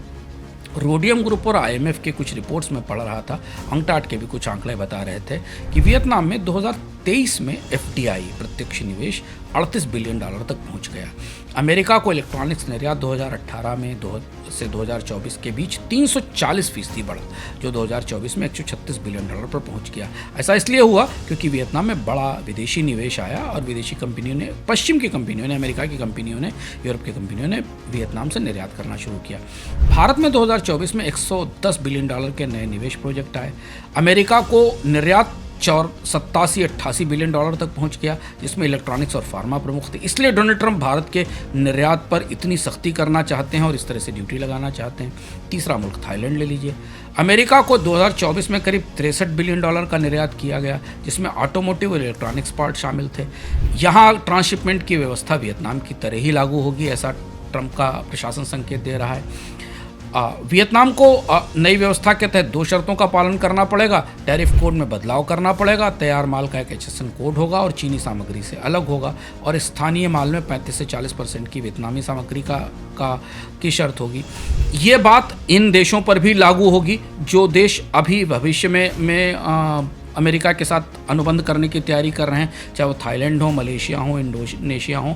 रोडियम ग्रुप और IMF के कुछ रिपोर्ट्स में पढ़ रहा था, अंकटाट के भी कुछ आंकड़े बता रहे थे कि वियतनाम में 2023 में FDI प्रत्यक्ष निवेश $38 बिलियन तक पहुंच गया। अमेरिका को इलेक्ट्रॉनिक्स निर्यात 2018 में से 2024 के बीच 340% बढ़ा, जो 2024 में $136 बिलियन पर पहुंच गया। ऐसा इसलिए हुआ क्योंकि वियतनाम में बड़ा विदेशी निवेश आया और विदेशी कंपनियों ने, पश्चिम की कंपनियों ने, अमेरिका की कंपनियों ने, यूरोप की कंपनियों ने वियतनाम से निर्यात करना शुरू किया। भारत में 2024 में $110 बिलियन के नए निवेश प्रोजेक्ट आए। अमेरिका को निर्यात 87-88 बिलियन तक पहुंच गया, जिसमें इलेक्ट्रॉनिक्स और फार्मा प्रमुख थे। इसलिए डोनाल्ड ट्रंप भारत के निर्यात पर इतनी सख्ती करना चाहते हैं और इस तरह से ड्यूटी लगाना चाहते हैं। तीसरा मुल्क थाईलैंड ले लीजिए। अमेरिका को 2024 में करीब $63 बिलियन का निर्यात किया गया, जिसमें ऑटोमोटिव और इलेक्ट्रॉनिक्स पार्ट शामिल थे। यहाँ ट्रांसशिपमेंट की व्यवस्था वियतनाम की तरह ही लागू होगी, ऐसा ट्रंप का प्रशासन संकेत दे रहा है। वियतनाम को नई व्यवस्था के तहत 2 शर्तों का पालन करना पड़ेगा। टैरिफ कोड में बदलाव करना पड़ेगा, तैयार माल का एक HSN कोड होगा और चीनी सामग्री से अलग होगा, और स्थानीय माल में 35 से 40% की वियतनामी सामग्री की शर्त होगी। ये बात इन देशों पर भी लागू होगी जो देश अभी भविष्य में अमेरिका के साथ अनुबंध करने की तैयारी कर रहे हैं, चाहे वो थाईलैंड हो, मलेशिया हो, इंडोनेशिया हो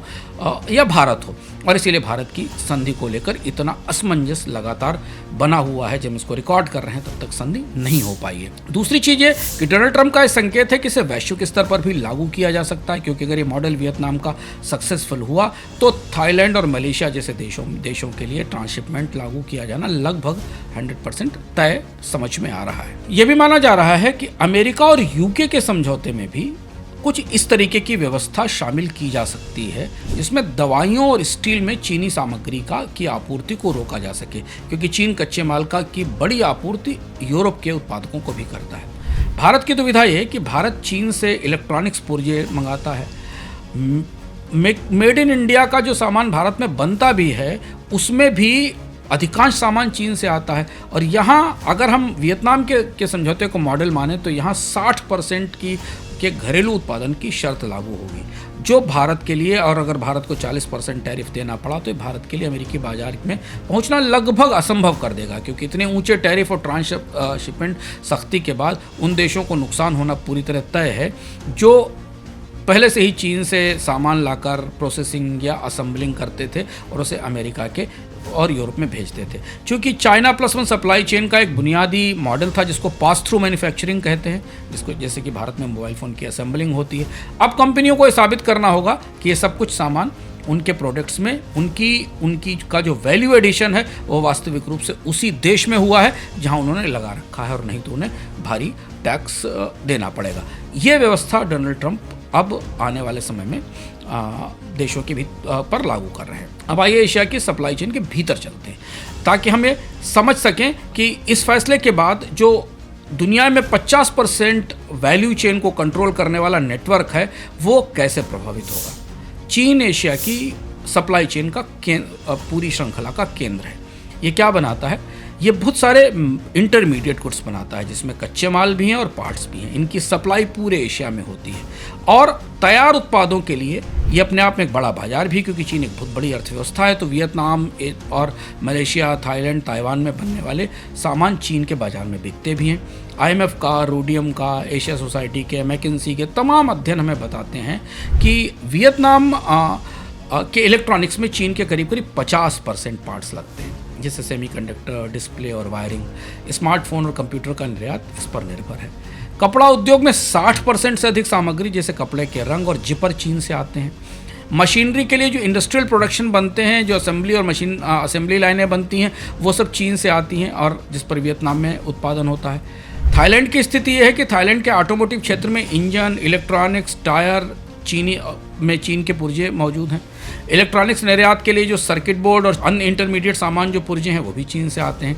या भारत हो। और इसीलिए भारत की संधि को लेकर इतना असमंजस लगातार बना हुआ है। जब इसको रिकॉर्ड कर रहे हैं तब तक संधि नहीं हो पाई है। दूसरी चीज़ ये कि डोनाल्ड ट्रंप का संकेत है कि इसे वैश्विक स्तर पर भी लागू किया जा सकता है, क्योंकि अगर ये मॉडल वियतनाम का सक्सेसफुल हुआ तो थाईलैंड और मलेशिया जैसे देशों के लिए ट्रांसशिपमेंट लागू किया जाना लगभग 100% तय समझ में आ रहा है। यह भी माना जा रहा है कि अमेरिका और यूके के समझौते में भी कुछ इस तरीके की व्यवस्था शामिल की जा सकती है जिसमें दवाइयों और स्टील में चीनी सामग्री की आपूर्ति को रोका जा सके, क्योंकि चीन कच्चे माल की बड़ी आपूर्ति यूरोप के उत्पादकों को भी करता है। भारत की दुविधा ये कि भारत चीन से इलेक्ट्रॉनिक्स पुर्जे मंगाता है। मेड इन इंडिया का जो सामान भारत में बनता भी है उसमें भी अधिकांश सामान चीन से आता है। और यहाँ अगर हम वियतनाम के समझौते को मॉडल माने तो यहाँ 60% के घरेलू उत्पादन की शर्त लागू होगी, जो भारत के लिए, और अगर भारत को 40% टैरिफ देना पड़ा तो भारत के लिए अमेरिकी बाजार में पहुँचना लगभग असंभव कर देगा, क्योंकि इतने ऊंचे टैरिफ और ट्रांसशिपमेंट सख्ती के बाद उन देशों को नुकसान होना पूरी तरह तय है जो पहले से ही चीन से सामान लाकर प्रोसेसिंग या असेंबलिंग करते थे और उसे अमेरिका के और यूरोप में भेजते थे। क्योंकि China plus one supply chain का एक बुनियादी मॉडल था जिसको पास थ्रू मैन्युफैक्चरिंग कहते हैं, जिसको जैसे कि भारत में मोबाइल फ़ोन की असेंबलिंग होती है। अब कंपनियों को ये साबित करना होगा कि ये सब कुछ सामान उनके प्रोडक्ट्स में उनकी का जो वैल्यू एडिशन है वो वास्तविक रूप से उसी देश में हुआ है जहां उन्होंने लगा रखा है, और नहीं तो उन्हें भारी टैक्स देना पड़ेगा। ये व्यवस्था डोनाल्ड ट्रंप अब आने वाले समय में देशों के पर लागू कर रहे हैं। अब आइए एशिया की सप्लाई चेन के भीतर चलते हैं ताकि हमें समझ सकें कि इस फैसले के बाद जो दुनिया में 50% वैल्यू चेन को कंट्रोल करने वाला नेटवर्क है वो कैसे प्रभावित होगा। चीन एशिया की सप्लाई चेन का पूरी श्रृंखला का केंद्र है। ये क्या बनाता है? ये बहुत सारे इंटरमीडिएट गुड्स बनाता है जिसमें कच्चे माल भी हैं और पार्ट्स भी हैं। इनकी सप्लाई पूरे एशिया में होती है और तैयार उत्पादों के लिए ये अपने आप में एक बड़ा बाजार भी, क्योंकि चीन एक बहुत बड़ी अर्थव्यवस्था है। तो वियतनाम और मलेशिया, थाईलैंड, ताइवान में बनने वाले सामान चीन के बाजार में बिकते भी हैं। IMF का, रोडियम का, एशिया सोसाइटी के, मैकिन्सी के तमाम अध्ययन हमें बताते हैं कि वियतनाम के इलेक्ट्रॉनिक्स में चीन के करीब 50% पार्ट्स लगते हैं, जैसे सेमीकंडक्टर, डिस्प्ले और वायरिंग। स्मार्टफोन और कंप्यूटर का निर्यात इस पर निर्भर है। कपड़ा उद्योग में 60% से अधिक सामग्री जैसे कपड़े के रंग और जिपर चीन से आते हैं। मशीनरी के लिए जो इंडस्ट्रियल प्रोडक्शन बनते हैं, जो असेंबली और असेंबली लाइनें बनती हैं, वो सब चीन से आती हैं और जिस पर वियतनाम में उत्पादन होता है। थाईलैंड की स्थिति यह है कि थाईलैंड के ऑटोमोटिव क्षेत्र में इंजन, इलेक्ट्रॉनिक्स, टायर चीन के पुर्जे मौजूद हैं। इलेक्ट्रॉनिक्स निर्यात के लिए जो सर्किट बोर्ड और अन्य इंटरमीडिएट सामान जो पुर्जे हैं वो भी चीन से आते हैं।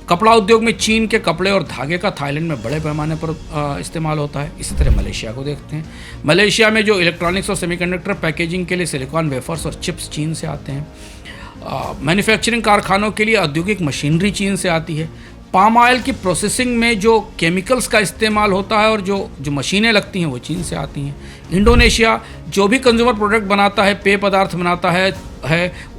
कपड़ा उद्योग में चीन के कपड़े और धागे का थाईलैंड में बड़े पैमाने पर इस्तेमाल होता है। इसी तरह मलेशिया को देखते हैं। मलेशिया में जो इलेक्ट्रॉनिक्स और सेमीकंडक्टर पैकेजिंग के लिए सिलिकॉन वेफर्स और चिप्स चीन से आते हैं। मैन्युफैक्चरिंग कारखानों के लिए औद्योगिक मशीनरी चीन से आती है। पाम ऑयल की प्रोसेसिंग में जो केमिकल्स का इस्तेमाल होता है और जो मशीनें लगती हैं वो चीन से आती हैं। इंडोनेशिया जो भी कंज्यूमर प्रोडक्ट बनाता है, पेय पदार्थ बनाता है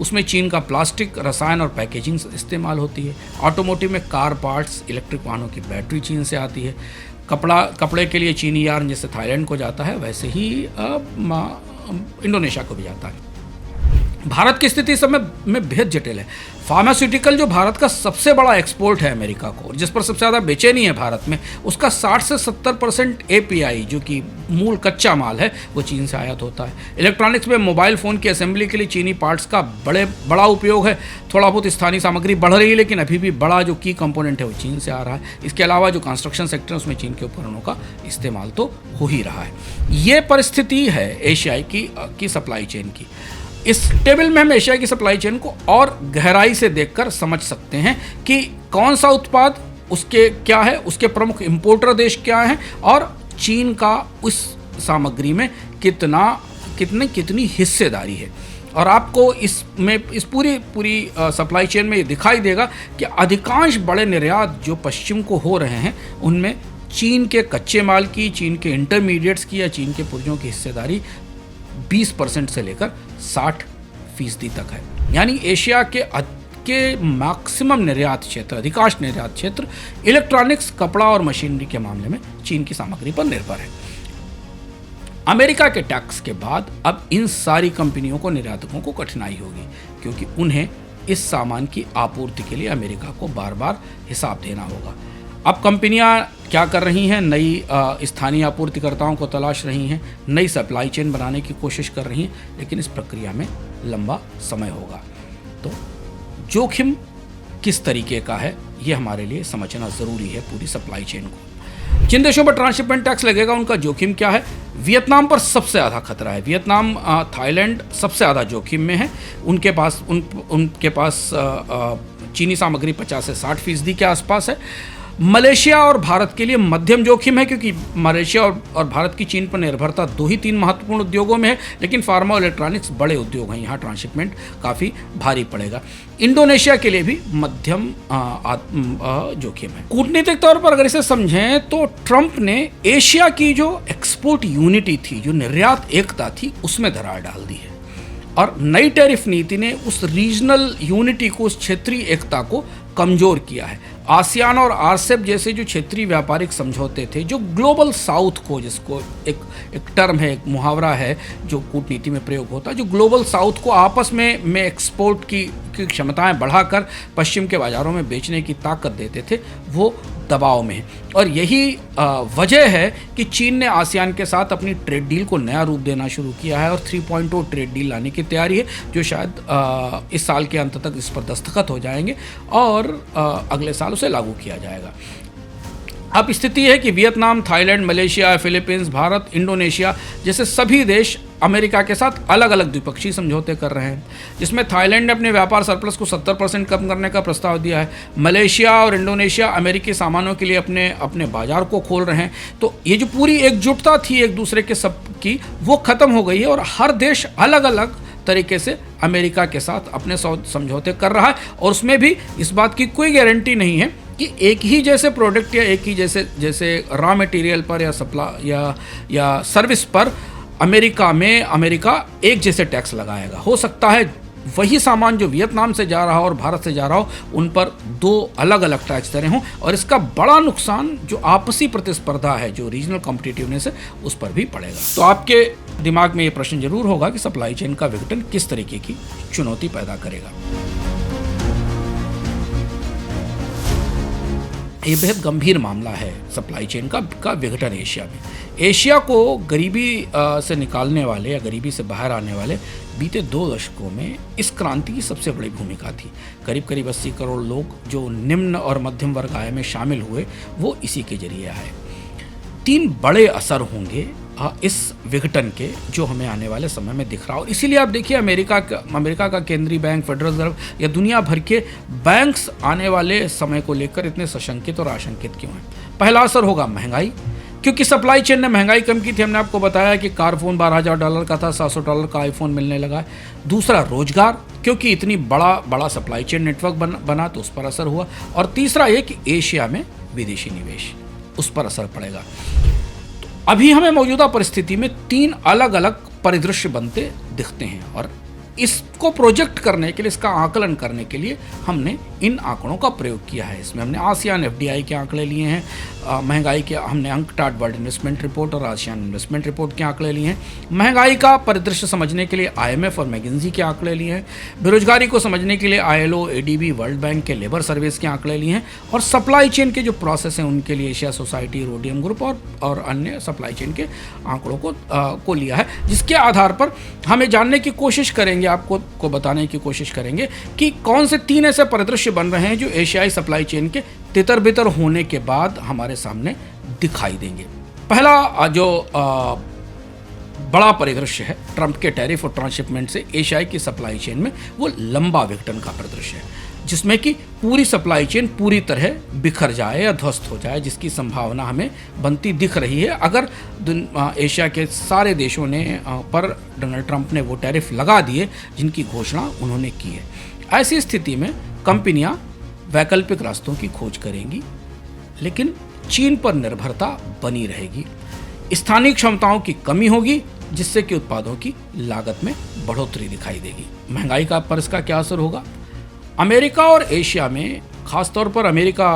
उसमें चीन का प्लास्टिक, रसायन और पैकेजिंग इस्तेमाल होती है। ऑटोमोटिव में कार पार्ट्स, इलेक्ट्रिक वाहनों की बैटरी चीन से आती है। कपड़े के लिए चीनी यार्न जैसे थाईलैंड को जाता है वैसे ही इंडोनेशिया को भी जाता है। भारत की स्थिति इस समय में बेहद जटिल है। फार्मास्यूटिकल जो भारत का सबसे बड़ा एक्सपोर्ट है अमेरिका को, जिस पर सबसे ज़्यादा बेचैनी है भारत में, उसका 60 से 70% API जो कि मूल कच्चा माल है वो चीन से आयात होता है। इलेक्ट्रॉनिक्स में मोबाइल फ़ोन की असेंबली के लिए चीनी पार्ट्स का बड़ा उपयोग है। थोड़ा बहुत स्थानीय सामग्री बढ़ रही है, लेकिन अभी भी बड़ा जो की कंपोनेंट है वो चीन से आ रहा है। इसके अलावा जो कंस्ट्रक्शन सेक्टर है उसमें चीन के उपकरणों का इस्तेमाल तो हो ही रहा है। ये परिस्थिति है एशिया की सप्लाई चेन की। इस टेबल में हम एशिया की सप्लाई चेन को और गहराई से देखकर समझ सकते हैं कि कौन सा उत्पाद उसके क्या है, उसके प्रमुख इंपोर्टर देश क्या हैं और चीन का उस सामग्री में कितनी हिस्सेदारी है। और आपको इसमें इस पूरी सप्लाई चेन में ये दिखाई देगा कि अधिकांश बड़े निर्यात जो पश्चिम को हो रहे हैं उनमें चीन के कच्चे माल की, चीन के इंटरमीडिएट्स की या चीन के पुर्जों की हिस्सेदारी 20% से लेकर 60% तक है। यानी एशिया के मैक्सिमम निर्यात क्षेत्र, अधिकांश निर्यात क्षेत्र इलेक्ट्रॉनिक्स, कपड़ा और मशीनरी के मामले में चीन की सामग्री पर निर्भर है। अमेरिका के टैक्स के बाद अब इन सारी कंपनियों को, निर्यातकों को कठिनाई होगी, क्योंकि उन्हें इस सामान की आपूर्ति के लिए अमेरिका को बार बार हिसाब देना होगा। अब कंपनियां क्या कर रही हैं? नई स्थानीय आपूर्तिकर्ताओं को तलाश रही हैं, नई सप्लाई चेन बनाने की कोशिश कर रही हैं, लेकिन इस प्रक्रिया में लंबा समय होगा। तो जोखिम किस तरीके का है, ये हमारे लिए समझना ज़रूरी है पूरी सप्लाई चेन को। जिन देशों पर ट्रांसशिपमेंट टैक्स लगेगा उनका जोखिम क्या है? वियतनाम पर सबसे ज़्यादा खतरा है। वियतनाम, थाईलैंड सबसे ज़्यादा जोखिम में है। उनके पास चीनी सामग्री 50 से 60% के आसपास है। मलेशिया और भारत के लिए मध्यम जोखिम है, क्योंकि मलेशिया और भारत की चीन पर निर्भरता 2 ही 3 महत्वपूर्ण उद्योगों में है, लेकिन फार्मा और इलेक्ट्रॉनिक्स बड़े उद्योग हैं, यहाँ ट्रांसशिपमेंट काफ़ी भारी पड़ेगा। इंडोनेशिया के लिए भी मध्यम जोखिम है। कूटनीतिक तौर पर अगर इसे समझें तो ट्रंप ने एशिया की जो एक्सपोर्ट यूनिटी थी, जो निर्यात एकता थी, उसमें दरार डाल दी है और नई टैरिफ नीति ने उस रीजनल यूनिटी को, उस क्षेत्रीय एकता को कमजोर किया है। आसियान और आरसेप जैसे जो क्षेत्रीय व्यापारिक समझौते थे, जो ग्लोबल साउथ को, जिसको एक टर्म है, एक मुहावरा है जो कूटनीति में प्रयोग होता है, जो ग्लोबल साउथ को आपस में एक्सपोर्ट की क्षमताएं बढ़ाकर पश्चिम के बाज़ारों में बेचने की ताकत देते थे, वो दबाव में है। और यही वजह है कि चीन ने आसियान के साथ अपनी ट्रेड डील को नया रूप देना शुरू किया है और 3.0 ट्रेड डील लाने की तैयारी है, जो शायद इस साल के अंत तक इस पर दस्तखत हो जाएंगे और अगले साल उसे लागू किया जाएगा। अब स्थिति है कि Vietnam, Thailand, Malaysia, Philippines, Bharat, Indonesia जैसे सभी देश अमेरिका के साथ अलग अलग द्विपक्षीय समझौते कर रहे हैं, जिसमें थाईलैंड ने अपने व्यापार सरप्लस को 70% कम करने का प्रस्ताव दिया है। मलेशिया और इंडोनेशिया अमेरिकी सामानों के लिए अपने बाजार को खोल रहे हैं। तो ये जो पूरी एकजुटता थी एक दूसरे के सब की, वो ख़त्म हो गई है और हर देश अलग अलग तरीके से अमेरिका के साथ अपने समझौते कर रहा है। और उसमें भी इस बात की कोई गारंटी नहीं है कि एक ही जैसे प्रोडक्ट या एक ही जैसे रॉ मटेरियल पर या सप्लाई या सर्विस पर अमेरिका एक जैसे टैक्स लगाएगा। हो सकता है वही सामान जो वियतनाम से जा रहा हो और भारत से जा रहा हो, उन पर 2 अलग अलग टैक्स दरें हों, और इसका बड़ा नुकसान जो आपसी प्रतिस्पर्धा है, जो रीजनल कॉम्पिटिटिवनेस है, उस पर भी पड़ेगा। तो आपके दिमाग में ये प्रश्न जरूर होगा कि सप्लाई चेन का विघटन किस तरीके की चुनौती पैदा करेगा। ये बेहद गंभीर मामला है सप्लाई चेन का विघटन एशिया में। एशिया को गरीबी से निकालने वाले या गरीबी से बाहर आने वाले बीते 2 दशकों में इस क्रांति की सबसे बड़ी भूमिका थी। करीब 80 करोड़ लोग जो निम्न और मध्यम वर्ग आय में शामिल हुए, वो इसी के जरिए आए। 3 बड़े असर होंगे इस विघटन के, जो हमें आने वाले समय में दिख रहा है। और इसीलिए आप देखिए अमेरिका का केंद्रीय बैंक, फेडरल रिजर्व या दुनिया भर के बैंक्स आने वाले समय को लेकर इतने सशंकित और आशंकित क्यों हैं। पहला असर होगा महंगाई, क्योंकि सप्लाई चेन ने महंगाई कम की थी। हमने आपको बताया कि कार फोन $12,000 का था, $700 का आईफोन मिलने लगा है। दूसरा रोजगार, क्योंकि इतनी बड़ा सप्लाई चेन नेटवर्क बना तो उस पर असर हुआ। और तीसरा ये कि एशिया में विदेशी निवेश, उस पर असर पड़ेगा। तो अभी हमें मौजूदा परिस्थिति में 3 अलग अलग परिदृश्य बनते दिखते हैं, और इसको प्रोजेक्ट करने के लिए, इसका आकलन करने के लिए हमने इन आंकड़ों का प्रयोग किया है। इसमें हमने आसियान एफडीआई के आंकड़े लिए हैं, महंगाई के हमने UNCTAD वर्ल्ड इन्वेस्टमेंट रिपोर्ट और आसियान इन्वेस्टमेंट रिपोर्ट के आंकड़े लिए हैं। महंगाई का परिदृश्य समझने के लिए IMF और मैकिन्जी के आंकड़े लिए हैं। बेरोजगारी को समझने के लिए ILO, ADB, वर्ल्ड बैंक के लेबर सर्विस के आंकड़े लिए हैं। और सप्लाई चेन के जो प्रोसेस हैं उनके लिए एशिया सोसाइटी, रोडियम ग्रुप और अन्य सप्लाई चेन के आंकड़ों को लिया है, जिसके आधार पर हमें जानने की कोशिश करेंगे, आपको बताने की कोशिश करेंगे कि कौन से 3 ऐसे परिदृश्य बन रहे हैं जो एशियाई सप्लाई चेन के तितर बितर होने के बाद हमारे सामने दिखाई देंगे। पहला जो बड़ा परिदृश्य है ट्रंप के टैरिफ और ट्रांसशिपमेंट से एशियाई की सप्लाई चेन में, वो लंबा विघटन का परिदृश्य है, जिसमें कि पूरी सप्लाई चेन पूरी तरह बिखर जाए या ध्वस्त हो जाए, जिसकी संभावना हमें बनती दिख रही है अगर एशिया के सारे देशों ने पर डोनाल्ड ट्रंप ने वो टैरिफ लगा दिए जिनकी घोषणा उन्होंने की है। ऐसी स्थिति में कंपनियां वैकल्पिक रास्तों की खोज करेंगी, लेकिन चीन पर निर्भरता बनी रहेगी। स्थानीय क्षमताओं की कमी होगी, जिससे कि उत्पादों की लागत में बढ़ोतरी दिखाई देगी। महंगाई का पर इसका क्या असर होगा? अमेरिका और एशिया में, खासतौर पर अमेरिका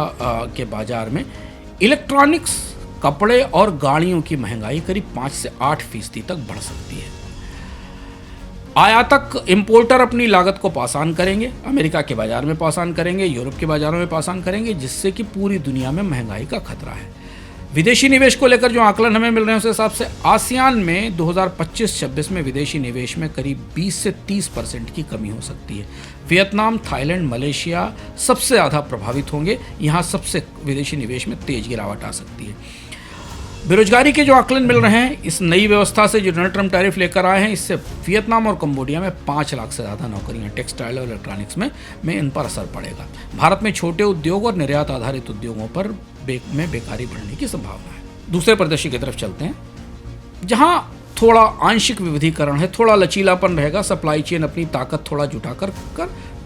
के बाजार में इलेक्ट्रॉनिक्स, कपड़े और गाड़ियों की महंगाई करीब 5 से 8% तक बढ़ सकती है। आयातक इंपोर्टर अपनी लागत को पास ऑन करेंगे, अमेरिका के बाजार में पास ऑन करेंगे, यूरोप के बाजारों में पास ऑन करेंगे, जिससे कि पूरी दुनिया में महंगाई का खतरा है। विदेशी निवेश को लेकर जो आकलन हमें मिल रहे हैं उस हिसाब से आसियान में 2025-26 में विदेशी निवेश में करीब 20 से 30% की कमी हो सकती है। वियतनाम, थाईलैंड, मलेशिया सबसे ज़्यादा प्रभावित होंगे। यहाँ सबसे विदेशी निवेश में तेज गिरावट आ सकती है। बेरोजगारी के जो आकलन मिल रहे हैं इस नई व्यवस्था से, जो डोनाल्ड ट्रंप टैरिफ लेकर आए हैं, इससे वियतनाम और कंबोडिया में 5 लाख से ज़्यादा नौकरियां टेक्सटाइल और इलेक्ट्रॉनिक्स में इन पर असर पड़ेगा। भारत में छोटे उद्योग और निर्यात आधारित उद्योगों पर बेकारी बढ़ने की संभावना है। दूसरे परिदृश्य की तरफ चलते हैं, जहां थोड़ा आंशिक विविधीकरण है, थोड़ा लचीलापन रहेगा, सप्लाई चेन अपनी ताकत थोड़ा जुटा कर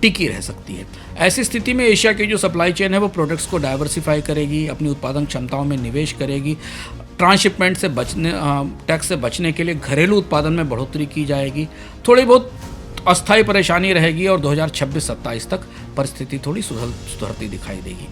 टिकी रह सकती है। ऐसी स्थिति में एशिया की जो सप्लाई चेन है वो प्रोडक्ट्स को डाइवर्सिफाई करेगी, अपनी उत्पादन क्षमताओं में निवेश करेगी, ट्रांसशिपमेंट से टैक्स से बचने के लिए घरेलू उत्पादन में बढ़ोतरी की जाएगी। थोड़ी बहुत अस्थायी परेशानी रहेगी और 2026-27 तक परिस्थिति थोड़ी सुधरती दिखाई देगी।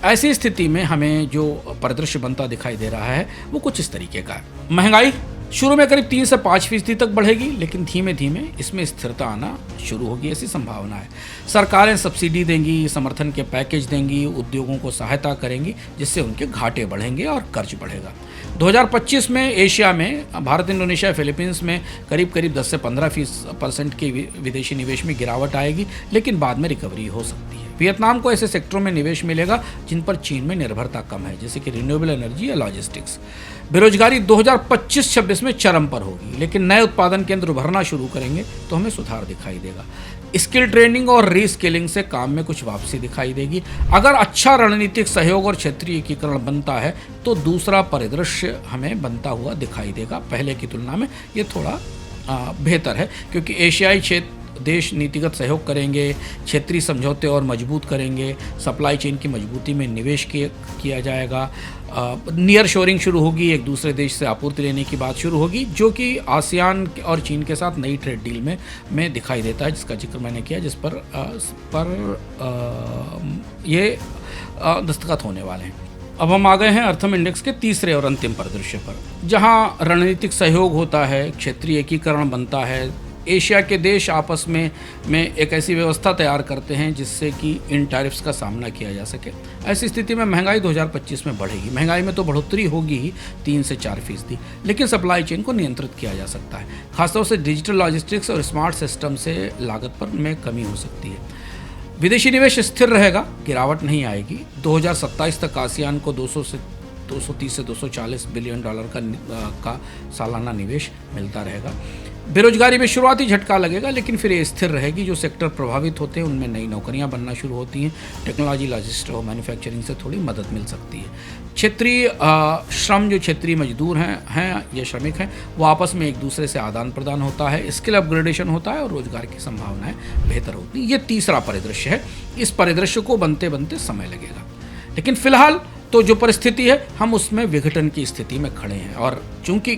ऐसी स्थिति में हमें जो परिदृश्य बनता दिखाई दे रहा है वो कुछ इस तरीके का है। महंगाई शुरू में करीब 3 से 5% तक बढ़ेगी, लेकिन धीमे धीमे इसमें स्थिरता आना शुरू होगी, ऐसी संभावना है। सरकारें सब्सिडी देंगी, समर्थन के पैकेज देंगी, उद्योगों को सहायता करेंगी, जिससे उनके घाटे बढ़ेंगे और कर्ज बढ़ेगा। 2025 में एशिया में भारत, इंडोनेशिया, फिलीपींस में करीब 10 से 15% के विदेशी निवेश में गिरावट आएगी, लेकिन बाद में रिकवरी हो सकती है। वियतनाम को ऐसे सेक्टरों में निवेश मिलेगा जिन पर चीन में निर्भरता कम है, जैसे कि रिन्यूएबल एनर्जी या लॉजिस्टिक्स। बेरोजगारी 2025-26 में चरम पर होगी, लेकिन नए उत्पादन केंद्र उभरना शुरू करेंगे तो हमें सुधार दिखाई देगा। स्किल ट्रेनिंग और रीस्किलिंग से काम में कुछ वापसी दिखाई देगी। अगर अच्छा रणनीतिक सहयोग और क्षेत्रीय एकीकरण बनता है तो दूसरा परिदृश्य हमें बनता हुआ दिखाई देगा। पहले की तुलना में ये थोड़ा बेहतर है, क्योंकि एशियाई देश नीतिगत सहयोग करेंगे, क्षेत्रीय समझौते और मजबूत करेंगे, सप्लाई चेन की मजबूती में निवेश किया जाएगा, नियर शोरिंग शुरू होगी, एक दूसरे देश से आपूर्ति लेने की बात शुरू होगी, जो कि आसियान और चीन के साथ नई ट्रेड डील में दिखाई देता है, जिसका जिक्र मैंने किया, जिस पर ये दस्तखत होने वाले हैं। अब हम आ गए हैं अर्थम इंडेक्स के तीसरे और अंतिम परिदृश्य पर, जहां रणनीतिक सहयोग होता है, क्षेत्रीय एकीकरण बनता है, एशिया के देश आपस में एक ऐसी व्यवस्था तैयार करते हैं जिससे कि इन टैरिफ्स का सामना किया जा सके। ऐसी स्थिति में महंगाई 2025 में बढ़ेगी। महंगाई में तो बढ़ोतरी होगी ही 3 से 4%, लेकिन सप्लाई चेन को नियंत्रित किया जा सकता है। खासतौर से डिजिटल लॉजिस्टिक्स और स्मार्ट सिस्टम से लागत पर में कमी हो सकती है। विदेशी निवेश स्थिर रहेगा, गिरावट नहीं आएगी। 2027 तक आसियान को 230 से 240 बिलियन डॉलर का सालाना निवेश मिलता रहेगा। बेरोजगारी में शुरुआती झटका लगेगा, लेकिन फिर ये स्थिर रहेगी। जो सेक्टर प्रभावित होते हैं उनमें नई नौकरियां बनना शुरू होती हैं। टेक्नोलॉजी, लॉजिस्टिक्स और मैन्युफैक्चरिंग से थोड़ी मदद मिल सकती है। क्षेत्रीय श्रम, जो क्षेत्रीय मजदूर हैं या श्रमिक हैं, वो आपस में एक दूसरे से आदान प्रदान होता है, स्किल अपग्रेडेशन होता है और रोजगार की संभावनाएं बेहतर होती हैं। ये तीसरा परिदृश्य है। इस परिदृश्य को बनते बनते समय लगेगा, लेकिन फिलहाल तो जो परिस्थिति है हम उसमें विघटन की स्थिति में खड़े हैं। और चूंकि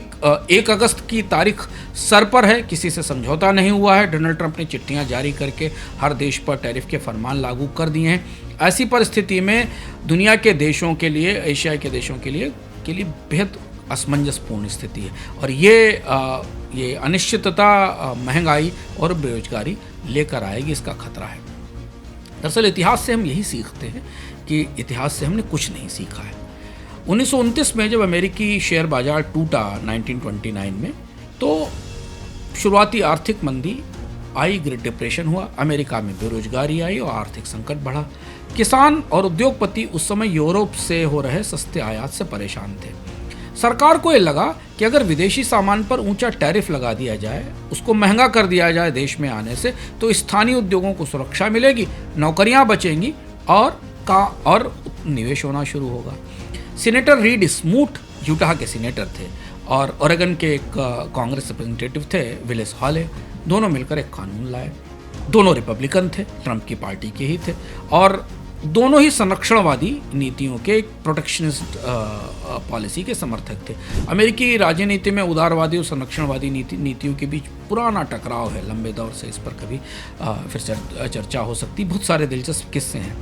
1 अगस्त की तारीख सर पर है, किसी से समझौता नहीं हुआ है, डोनाल्ड ट्रंप ने चिट्ठियां जारी करके हर देश पर टैरिफ के फरमान लागू कर दिए हैं। ऐसी परिस्थिति में दुनिया के देशों के लिए, एशिया के देशों के लिए बेहद असमंजसपूर्ण स्थिति है, और ये अनिश्चितता महंगाई और बेरोजगारी लेकर आएगी, इसका खतरा है। दरअसल इतिहास से हम यही सीखते हैं कि इतिहास से हमने कुछ नहीं सीखा है। 1929 में जब अमेरिकी शेयर बाजार टूटा 1929 में, तो शुरुआती आर्थिक मंदी आई, ग्रेट डिप्रेशन हुआ, अमेरिका में बेरोजगारी आई और आर्थिक संकट बढ़ा। किसान और उद्योगपति उस समय यूरोप से हो रहे सस्ते आयात से परेशान थे। सरकार को ये लगा कि अगर विदेशी सामान पर ऊंचा टैरिफ लगा दिया जाए, उसको महंगा कर दिया जाए देश में आने से, तो स्थानीय उद्योगों को सुरक्षा मिलेगी, नौकरियां बचेंगी और निवेश होना शुरू होगा। सीनेटर रीड स्मूट यूटाह के सीनेटर थे और ओरेगन के एक कांग्रेस रिप्रेजेंटेटिव थे विलिस हॉले, दोनों मिलकर एक कानून लाए। दोनों रिपब्लिकन थे, ट्रंप की पार्टी के ही थे और दोनों ही संरक्षणवादी नीतियों के, एक प्रोटेक्शनिस्ट पॉलिसी के समर्थक थे। अमेरिकी राजनीति में उदारवादी और संरक्षणवादी नीतियों के बीच पुराना टकराव है, लंबे दौर से। इस पर कभी फिर चर्चा हो सकती। बहुत सारे दिलचस्प किस्से हैं।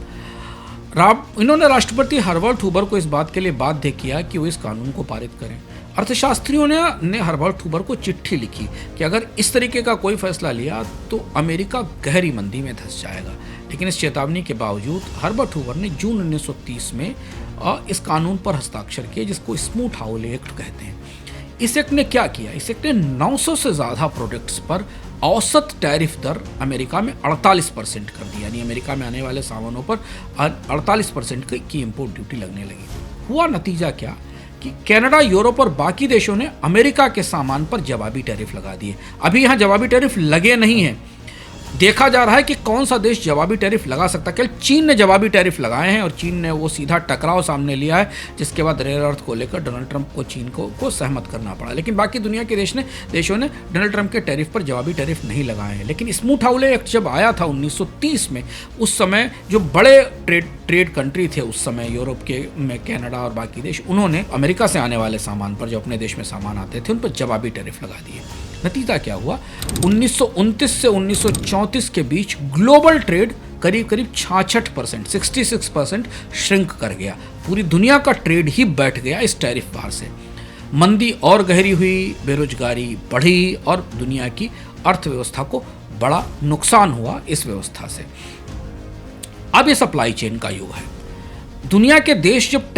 इन्होंने राष्ट्रपति हर्बर्ट हूवर को इस बात के लिए बाध्य किया कि वो इस कानून को पारित करें। अर्थशास्त्रियों ने हर्बर्ट हूवर को चिट्ठी लिखी कि अगर इस तरीके का कोई फैसला लिया तो अमेरिका गहरी मंदी में धंस जाएगा। लेकिन इस चेतावनी के बावजूद हर्बर्ट हूवर ने जून 1930 में इस कानून पर हस्ताक्षर किए, जिसको स्मूट-हाउले एक्ट कहते हैं। इस एक्ट ने क्या किया? इस एक्ट ने 900 से ज़्यादा प्रोडक्ट्स पर औसत टैरिफ दर अमेरिका में 48% कर दी। यानी अमेरिका में आने वाले सामानों पर 48% की इम्पोर्ट ड्यूटी लगने लगी। हुआ नतीजा क्या कि कनाडा, यूरोप और बाकी देशों ने अमेरिका के सामान पर जवाबी टैरिफ लगा दिए। अभी यहाँ जवाबी टैरिफ लगे नहीं हैं। देखा जा रहा है कि कौन सा देश जवाबी टैरिफ लगा सकता है। केवल चीन ने जवाबी टैरिफ लगाए हैं और चीन ने वो सीधा टकराव सामने लिया है, जिसके बाद रेयर अर्थ को लेकर डोनाल्ड ट्रंप को चीन को सहमत करना पड़ा। लेकिन बाकी दुनिया के देशों ने डोनाल्ड ट्रंप के टैरिफ पर जवाबी टैरिफ नहीं लगाए हैं। लेकिन स्मूट-हाउले एक्ट जब आया था 1930 में, उस समय जो बड़े ट्रेड कंट्री थे उस समय यूरोप के में कनाडा और बाकी देश, उन्होंने अमेरिका से आने वाले सामान पर, जो अपने देश में सामान आते थे, उन पर जवाबी टैरिफ लगा दिए। नतीजा क्या हुआ? 1929 से 1934 के बीच ग्लोबल ट्रेड करीब 66%, 66% श्रिंक कर गया। पूरी दुनिया का ट्रेड ही बैठ गया इस टैरिफ वार से। मंदी और गहरी हुई, बेरोजगारी बढ़ी और दुनिया की अर्थव्यवस्था को बड़ा नुकसान हुआ इस व्यवस्था से। अब ये सप्लाई चेन का युग है। दुनिया के देश जब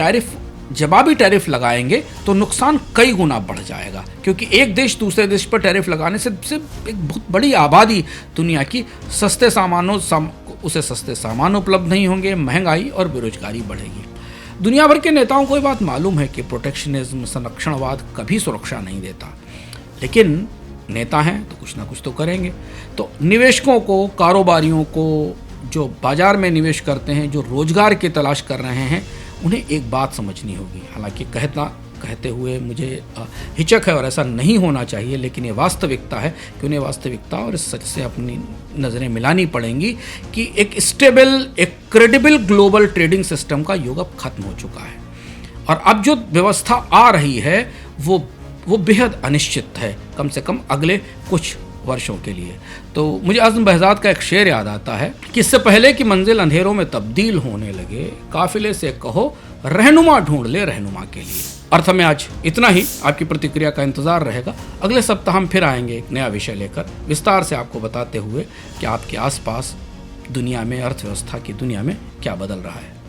जवाबी टैरिफ लगाएंगे तो नुकसान कई गुना बढ़ जाएगा, क्योंकि एक देश दूसरे देश पर टैरिफ लगाने से एक बहुत बड़ी आबादी दुनिया की सस्ते सामान उपलब्ध नहीं होंगे, महंगाई और बेरोजगारी बढ़ेगी। दुनिया भर के नेताओं को ये बात मालूम है कि प्रोटेक्शनिज्म, संरक्षणवाद कभी सुरक्षा नहीं देता, लेकिन नेता हैं तो कुछ ना कुछ तो करेंगे। तो निवेशकों को, कारोबारियों को, जो बाजार में निवेश करते हैं, जो रोजगार की तलाश कर रहे हैं, उन्हें एक बात समझनी होगी। हालांकि कहते हुए मुझे हिचक है और ऐसा नहीं होना चाहिए, लेकिन ये वास्तविकता है कि उन्हें वास्तविकता और इस सच से अपनी नज़रें मिलानी पड़ेंगी कि एक स्टेबल, एक क्रेडिबल ग्लोबल ट्रेडिंग सिस्टम का युग अब खत्म हो चुका है और अब जो व्यवस्था आ रही है वो बेहद अनिश्चित है, कम से कम अगले कुछ वर्षों के लिए। तो मुझे आज़म बहजाद का एक शेर याद आता है कि इससे पहले कि मंजिल अंधेरों में तब्दील होने लगे, काफिले से कहो रहनुमा ढूंढ ले रहनुमा के लिए। अर्थ में आज इतना ही। आपकी प्रतिक्रिया का इंतजार रहेगा। अगले सप्ताह हम फिर आएंगे एक नया विषय लेकर, विस्तार से आपको बताते हुए कि आपके आसपास दुनिया में, अर्थव्यवस्था की दुनिया में क्या बदल रहा है।